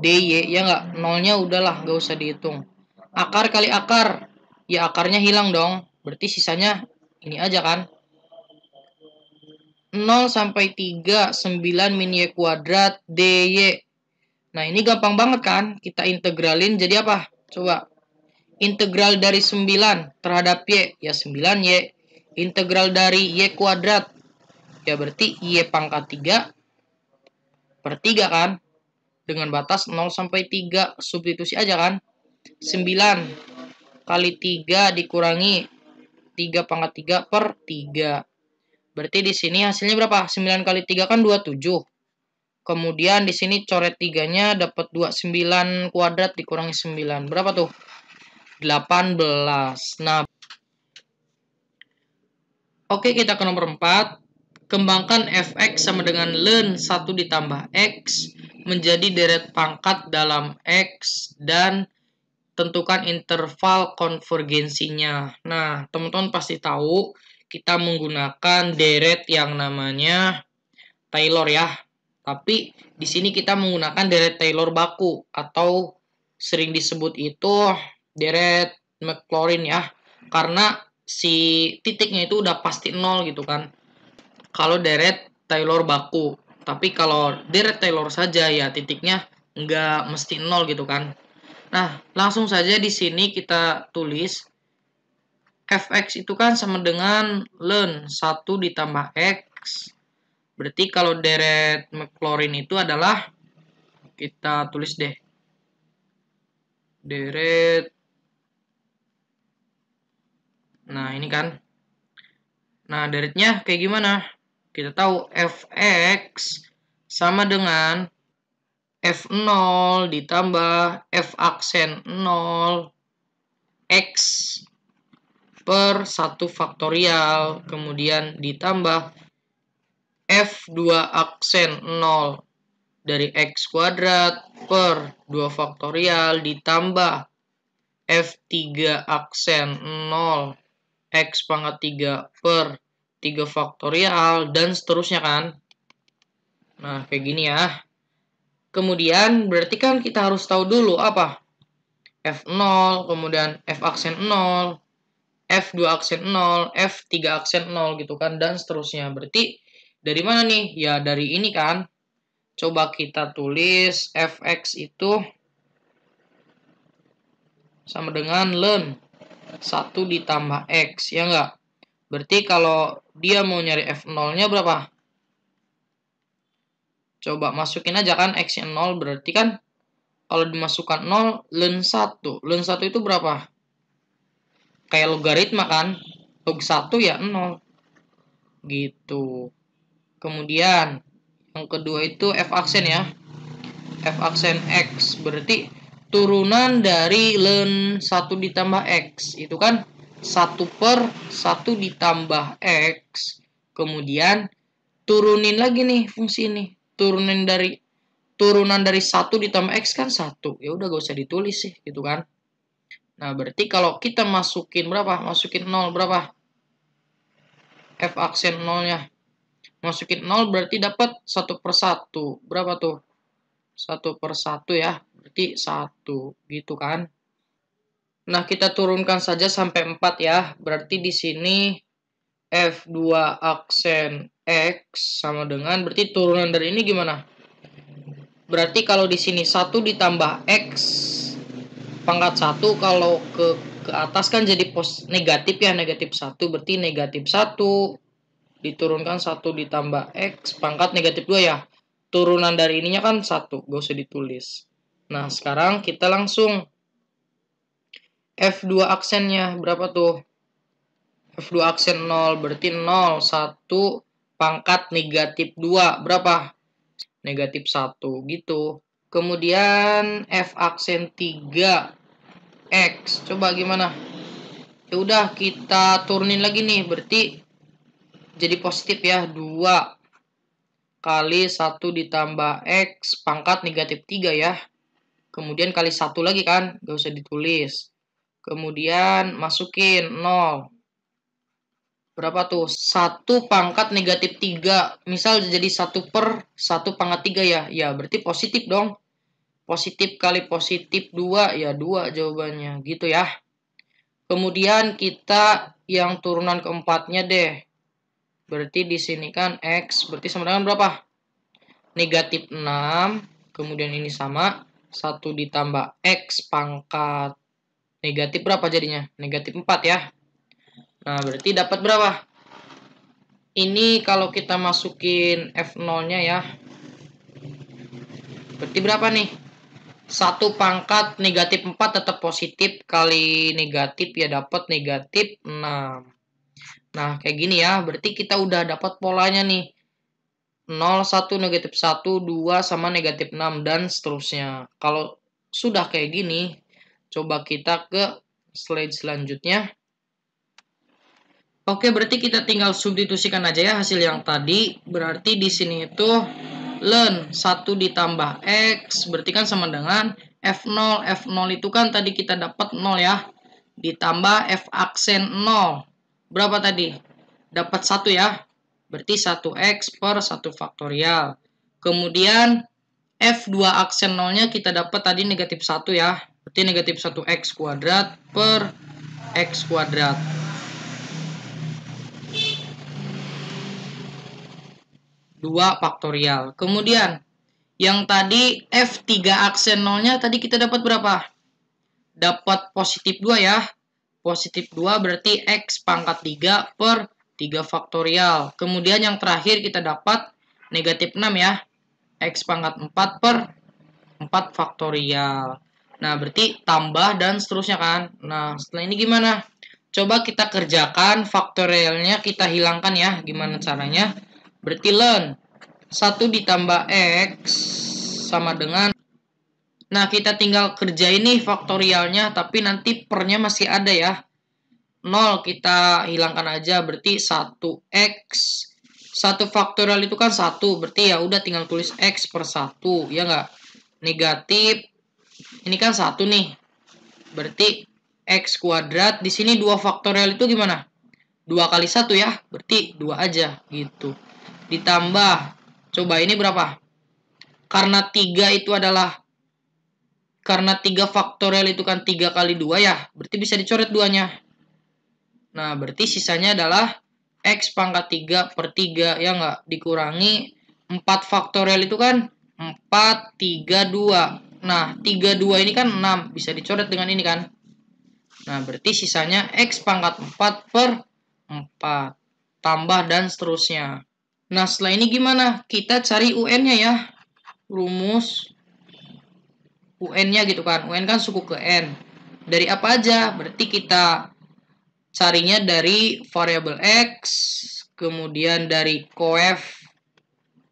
dy. Ya nggak? Nolnya udahlah, nggak usah dihitung. Akar kali akar, ya akarnya hilang dong. Berarti sisanya ini aja kan. 0 sampai 3, 9 min y kuadrat dy. Nah, ini gampang banget kan? Kita integralin jadi apa? Coba. Integral dari 9 terhadap y, ya 9y. Integral dari y kuadrat, ya berarti y pangkat 3 per 3 kan? Dengan batas 0 sampai 3. Substitusi aja kan? 9 kali 3 dikurangi 3 pangkat 3 per 3. Berarti di sini hasilnya berapa? 9 kali 3 kan 27. Kemudian di sini coret 3-nya dapat 2. 9 kuadrat dikurangi 9. Berapa tuh? 18. Nah, oke, kita ke nomor 4. Kembangkan fx sama dengan ln 1 ditambah x menjadi deret pangkat dalam x dan tentukan interval konvergensinya. Nah, teman-teman pasti tahu kita menggunakan deret yang namanya Taylor ya. Tapi di sini kita menggunakan deret Taylor baku atau sering disebut itu deret Maclaurin ya. Karena si titiknya itu udah pasti 0 gitu kan. Kalau deret Taylor baku. Tapi kalau deret Taylor saja ya titiknya nggak mesti 0 gitu kan. Nah, langsung saja di sini kita tulis fx itu kan sama dengan ln 1 ditambah x. Berarti kalau deret Maclaurin itu adalah, kita tulis deh, deret. Nah, ini kan. Nah, deretnya kayak gimana? Kita tahu fx sama dengan f0 ditambah f aksen 0 x per 1 faktorial, kemudian ditambah f2 aksen 0 dari x kuadrat per 2 faktorial ditambah f3 aksen 0 x pangkat 3 per 3 faktorial dan seterusnya kan. Nah, kayak gini ya. Kemudian berarti kan kita harus tahu dulu apa? f0, kemudian f aksen 0, f2 aksen 0, f3 aksen 0 gitu kan, dan seterusnya. Berarti dari mana nih? Ya dari ini kan. Coba kita tulis fx itu sama dengan ln 1 ditambah x, ya enggak? Berarti kalau dia mau nyari f0-nya berapa? Coba masukin aja kan x-nya 0, berarti kan kalau dimasukkan 0, ln 1. Ln 1 itu berapa? Kayak logaritma kan? Log 1 ya 0. Gitu. Kemudian yang kedua itu f aksen ya. F aksen x berarti turunan dari ln 1 ditambah x. Itu kan 1 per 1 ditambah x. Kemudian turunin lagi nih fungsi ini. Turunan dari 1 ditambah x kan 1. Ya udah gak usah ditulis sih gitu kan. Nah, berarti kalau kita masukin berapa? Masukin 0 berapa? F aksen 0-nya. Masukin 0 berarti dapat 1 per 1. Berapa tuh? 1 per 1 ya. berarti 1 gitu kan. Nah, kita turunkan saja sampai 4 ya. Berarti di sini F2 aksen X sama dengan, berarti turunan dari ini gimana? Berarti kalau di sini 1 ditambah X pangkat 1, kalau ke atas kan jadi negatif ya, negatif 1, berarti negatif 1 diturunkan 1 ditambah X pangkat negatif 2 ya. Turunan dari ininya kan 1, gak usah ditulis. Nah, sekarang kita langsung F2 aksennya berapa tuh? F2 aksen 0 berarti 0, 1 pangkat negatif 2 berapa? Negatif 1 gitu. Kemudian F aksen 3 X. Coba gimana? Ya udah kita turunin lagi nih, berarti jadi positif ya, 2 kali 1 ditambah X pangkat negatif 3 ya. Kemudian kali 1 lagi kan, gak usah ditulis. Kemudian masukin 0. Berapa tuh? 1 pangkat negatif 3. Misal jadi 1 per 1 pangkat 3 ya. Ya berarti positif dong. Positif kali positif 2 ya 2 jawabannya. Gitu ya. Kemudian kita yang turunan keempatnya deh. Berarti di sini kan X. Berarti sama dengan berapa? Negatif 6. Kemudian ini sama. 1 ditambah X pangkat negatif berapa jadinya? Negatif 4 ya. Nah berarti dapat berapa? Ini kalau kita masukin F0-nya ya. Berarti berapa nih? 1 pangkat negatif 4 tetap positif kali negatif ya dapat negatif 6. Nah, kayak gini ya. Berarti kita udah dapat polanya nih. 0, 1, negatif 1, 2 sama negatif 6 dan seterusnya. Kalau sudah kayak gini, coba kita ke slide selanjutnya. Oke, berarti kita tinggal substitusikan aja ya hasil yang tadi. Berarti di sini itu ln 1 ditambah X berarti kan sama dengan F0. F0 itu kan tadi kita dapat 0 ya. Ditambah F aksen 0. Berapa tadi? Dapat 1 ya. Berarti 1X per 1 faktorial. Kemudian F2 aksen 0-nya kita dapat tadi negatif 1 ya. Berarti negatif 1X kuadrat per X kuadrat. 2 faktorial. Kemudian yang tadi F3 aksen 0-nya tadi kita dapat berapa? Dapat positif 2 ya. Positif 2 berarti X pangkat 3 per 3 faktorial. Kemudian yang terakhir kita dapat negatif 6 ya. X pangkat 4 per 4 faktorial. Nah, berarti tambah dan seterusnya kan. Nah, setelah ini gimana? Coba kita kerjakan faktorialnya, kita hilangkan ya. Gimana caranya? Berarti ln 1 ditambah X sama dengan, nah kita tinggal kerjain nih faktorialnya, tapi nanti pernya masih ada ya. 0 kita hilangkan aja, berarti 1X. 1 faktorial itu kan 1, berarti ya udah tinggal tulis X per 1, ya nggak? Negatif, ini kan 1 nih, berarti X kuadrat. Di sini 2 faktorial itu gimana? 2 kali 1 ya, berarti 2 aja gitu. Ditambah, coba ini berapa? Karena 3 itu adalah, karena 3 faktorial itu kan 3 kali 2 ya, berarti bisa dicoret 2-nya. Nah, berarti sisanya adalah X pangkat 3 per 3, ya nggak? Dikurangi 4 faktorial itu kan 4, 3, 2. Nah, 3, 2 ini kan 6, bisa dicoret dengan ini kan. Nah, berarti sisanya X pangkat 4 per 4. Tambah dan seterusnya. Nah, setelah ini gimana? Kita cari UN-nya ya. Rumus UN-nya gitu kan. UN kan suku ke N. Dari apa aja? Berarti kita carinya dari variabel X, kemudian dari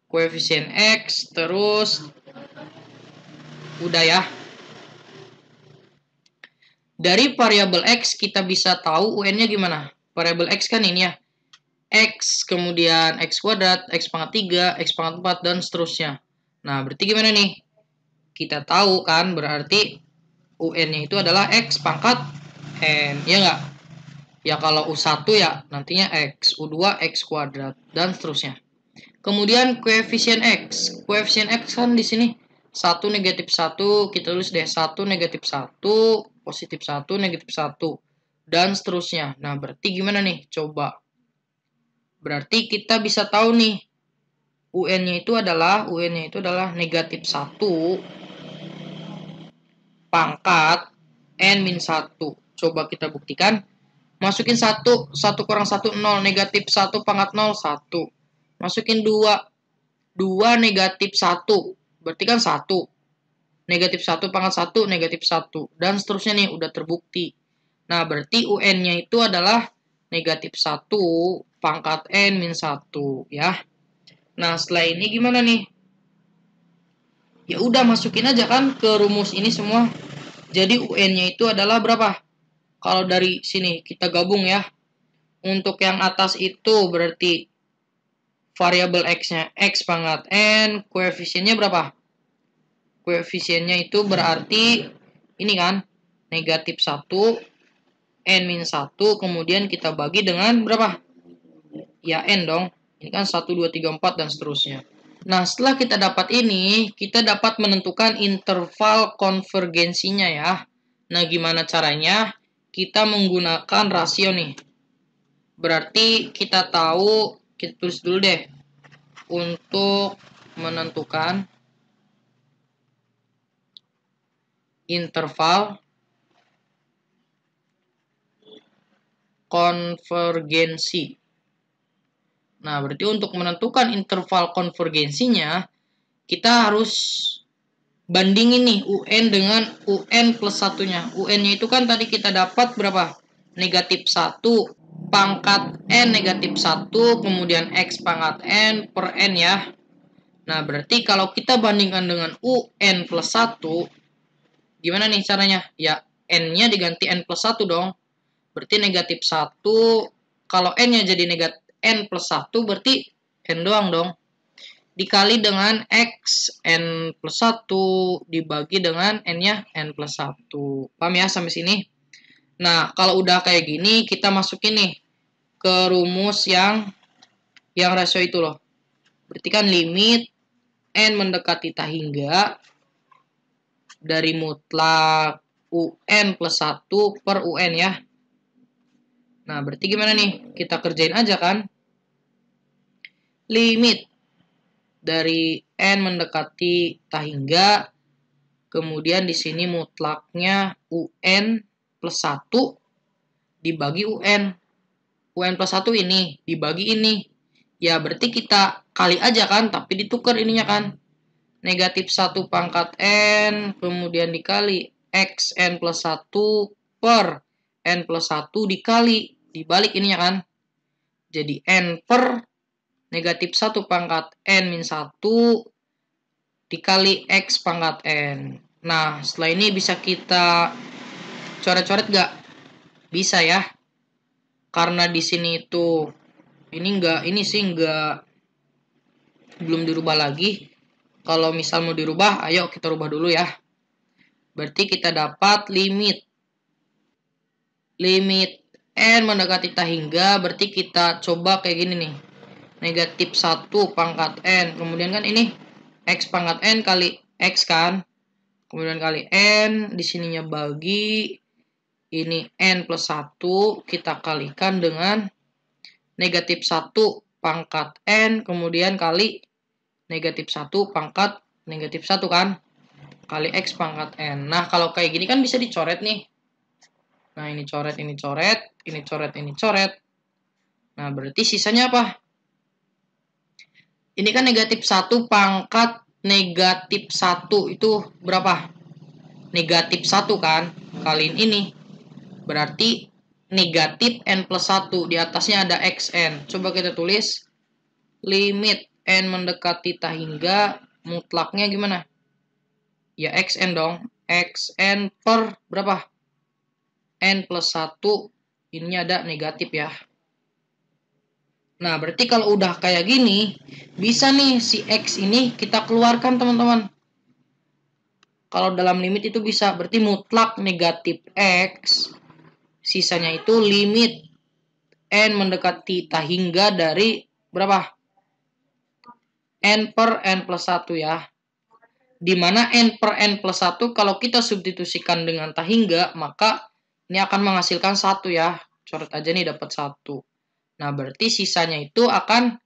koefisien X, terus udah ya. Dari variabel X kita bisa tahu UN-nya gimana. Variabel X kan ini ya. X, kemudian X kuadrat, X pangkat 3, X pangkat 4, dan seterusnya. Nah, berarti gimana nih? Kita tahu kan, berarti UN-nya itu adalah X pangkat N, ya nggak? Ya kalau U1 ya nantinya X, U2 X kuadrat, dan seterusnya. Kemudian koefisien X. Koefisien X kan di sini 1 negatif 1, kita tulis deh 1 negatif 1, positif 1, negatif 1, dan seterusnya. Nah, berarti gimana nih? Coba. Berarti kita bisa tahu nih, UN-nya itu adalah negatif 1 pangkat N-1. Coba kita buktikan. Masukin 1, 1 kurang 1, 0, negatif 1 pangkat 0, 1. Masukin 2, 2 negatif 1, berarti kan 1. Negatif 1 pangkat 1, negatif 1. Dan seterusnya nih, udah terbukti. Nah, berarti UN-nya itu adalah negatif 1 pangkat N-1, ya. Nah, setelah ini gimana nih? Ya udah, masukin aja kan ke rumus ini semua. Jadi UN-nya itu adalah berapa? Kalau dari sini kita gabung ya. Untuk yang atas itu berarti variabel X-nya X pangkat N, koefisiennya berapa? Koefisiennya itu berarti ini kan, negatif 1, N-1, kemudian kita bagi dengan berapa? Ya, N dong. Ini kan 1, 2, 3, 4, dan seterusnya. Nah, setelah kita dapat ini, kita dapat menentukan interval konvergensinya ya. Nah, gimana caranya? Kita menggunakan rasio nih. Berarti kita tahu, kita tulis dulu deh. Untuk menentukan interval konvergensi. Nah, berarti untuk menentukan interval konvergensinya, kita harus bandingin nih UN dengan UN plus satunya. UN-nya itu kan tadi kita dapat berapa? Negatif 1 pangkat N negatif 1, kemudian X pangkat N per N ya. Nah, berarti kalau kita bandingkan dengan UN plus 1, gimana nih caranya? Ya, N-nya diganti N plus 1 dong. Berarti negatif 1, kalau N-nya jadi negatif N plus 1, berarti N doang dong. Dikali dengan X, N plus 1, dibagi dengan N-nya N plus 1. Paham ya sampai sini? Nah, kalau udah kayak gini, kita masukin nih ke rumus yang rasio itu loh. Berarti kan limit N mendekati tak hingga dari mutlak UN plus 1 per UN ya. Nah, berarti gimana nih? Kita kerjain aja kan. Limit dari N mendekati tak hingga, kemudian di sini mutlaknya UN plus 1 dibagi UN. UN plus 1 ini dibagi ini. Ya, berarti kita kali aja kan, tapi ditukar ininya kan. Negatif 1 pangkat N, kemudian dikali XN plus 1 per N plus 1 dikali, dibalik ininya kan. Jadi N per negatif 1 pangkat N min 1 dikali X pangkat N. Nah, setelah ini bisa kita coret-coret gak? Bisa ya. Karena di sini itu belum dirubah lagi. Kalau misal mau dirubah, ayo kita rubah dulu ya. Berarti kita dapat limit N mendekati tak hingga, berarti kita coba kayak gini nih. Negatif 1 pangkat N, kemudian kan ini X pangkat N kali X kan. Kemudian kali N, di sininya bagi ini N plus 1, kita kalikan dengan negatif 1 pangkat N, kemudian kali negatif 1 pangkat negatif 1 kan, kali X pangkat N. Nah, kalau kayak gini kan bisa dicoret nih. Nah, ini coret, ini coret, ini coret, ini coret. Nah, berarti sisanya apa? Ini kan negatif 1 pangkat negatif 1 itu berapa? Negatif 1 kan, kaliin ini. Berarti negatif N plus 1, di atasnya ada XN. Coba kita tulis limit N mendekati tak hingga, mutlaknya gimana? Ya XN dong. XN per berapa? N plus 1, ini ada negatif ya. Nah, berarti kalau udah kayak gini, bisa nih si X ini kita keluarkan teman-teman. Kalau dalam limit itu bisa, berarti mutlak negatif X, sisanya itu limit N mendekati tak hingga dari berapa? N per N plus 1 ya. di mana n per n plus 1 kalau kita substitusikan dengan tak hingga, maka ini akan menghasilkan 1 ya. Coret aja nih dapat 1. Nah, berarti sisanya itu akan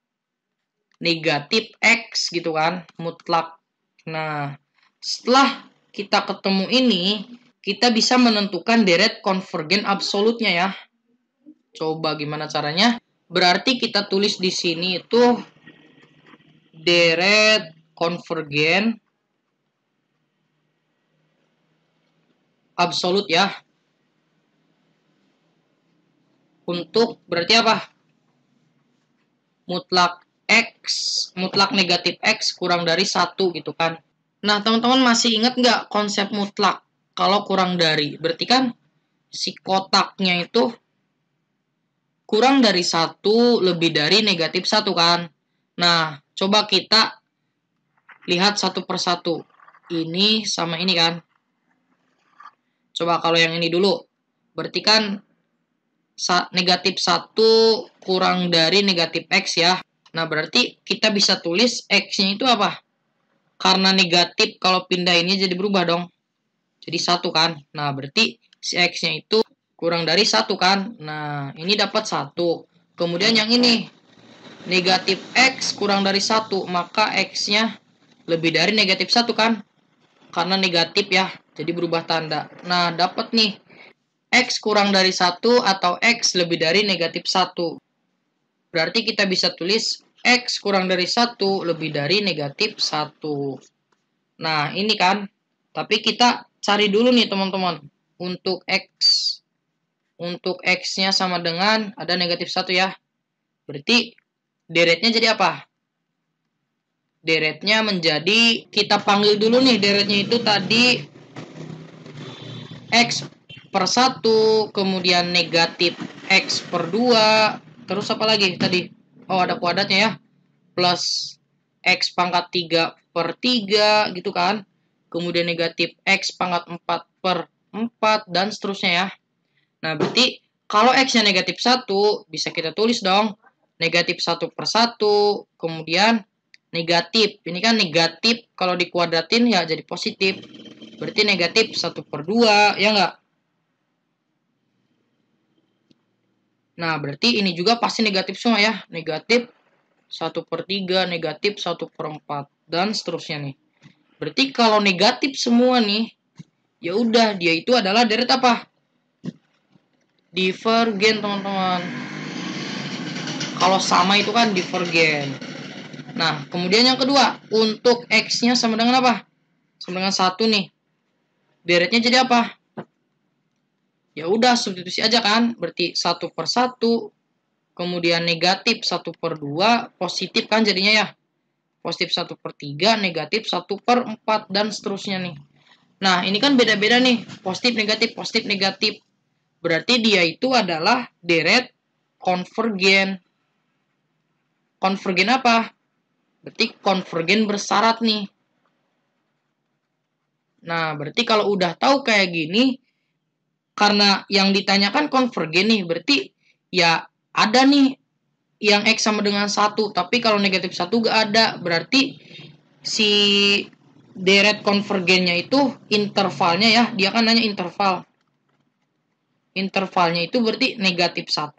negatif X gitu kan, mutlak. Nah, setelah kita ketemu ini, kita bisa menentukan deret konvergen absolutnya ya. Coba gimana caranya? Berarti kita tulis di sini itu deret konvergen absolut ya. Untuk berarti apa? Mutlak X, mutlak negatif X kurang dari 1 gitu kan. Nah, teman-teman masih ingat nggak konsep mutlak? Kalau kurang dari, berarti kan si kotaknya itu kurang dari 1 lebih dari negatif 1 kan. Nah, coba kita lihat satu persatu. Ini sama ini kan. Coba kalau yang ini dulu. Berarti kan negatif 1 kurang dari negatif X ya. Nah, berarti kita bisa tulis X-nya itu apa? Karena negatif, kalau pindah ini jadi berubah dong. Jadi 1 kan. Nah, berarti si X-nya itu kurang dari 1 kan. Nah, ini dapat 1. Kemudian yang ini, negatif X kurang dari 1. Maka X-nya lebih dari negatif 1 kan. Karena negatif ya. Jadi berubah tanda. Nah, dapat nih. X kurang dari 1 atau X lebih dari negatif 1. Berarti kita bisa tulis X kurang dari 1 lebih dari negatif 1. Nah, ini kan. Tapi kita cari dulu nih teman-teman. Untuk X. Untuk X-nya sama dengan ada negatif 1 ya. Berarti deretnya jadi apa? Deretnya menjadi, kita panggil dulu nih deretnya itu tadi X per 1. Kemudian negatif X per 2. Terus apa lagi tadi? Oh, ada kuadratnya ya. Plus X pangkat 3 per 3 gitu kan. Kemudian negatif X pangkat 4 per 4 dan seterusnya ya. Nah, berarti kalau X-nya negatif 1 bisa kita tulis dong. Negatif 1 per 1. Kemudian negatif. Ini kan negatif kalau dikuadratin ya jadi positif. Berarti negatif 1 per 2 ya enggak? Nah, berarti ini juga pasti negatif semua ya. Negatif 1 per 3, negatif 1 per 4, dan seterusnya nih. Berarti kalau negatif semua nih, ya udah dia itu adalah deret apa? Divergen, teman-teman. Kalau sama itu kan divergen. Nah, kemudian yang kedua, untuk X-nya sama dengan apa? Sama dengan 1 nih. Deretnya jadi apa? Ya udah, substitusi aja kan. Berarti 1 per 1, kemudian negatif 1 per 2, positif kan jadinya ya. Positif 1 per 3, negatif 1 per 4, dan seterusnya nih. Nah, ini kan beda-beda nih. Positif, negatif, positif, negatif. Berarti dia itu adalah deret konvergen. Konvergen apa? Berarti konvergen bersyarat nih. Nah, berarti kalau udah tahu kayak gini, karena yang ditanyakan konvergen nih, berarti ya ada nih yang X sama dengan 1, tapi kalau negatif 1 gak ada. Berarti si deret konvergennya itu intervalnya ya, dia kan nanya interval. Intervalnya itu berarti negatif 1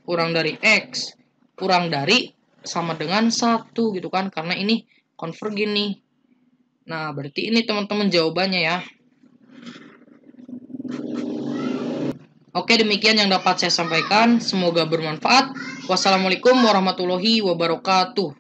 kurang dari X kurang dari sama dengan 1 gitu kan, karena ini konvergen nih. Nah, berarti ini teman-teman jawabannya ya. Oke, demikian yang dapat saya sampaikan. Semoga bermanfaat. Wassalamualaikum warahmatullahi wabarakatuh.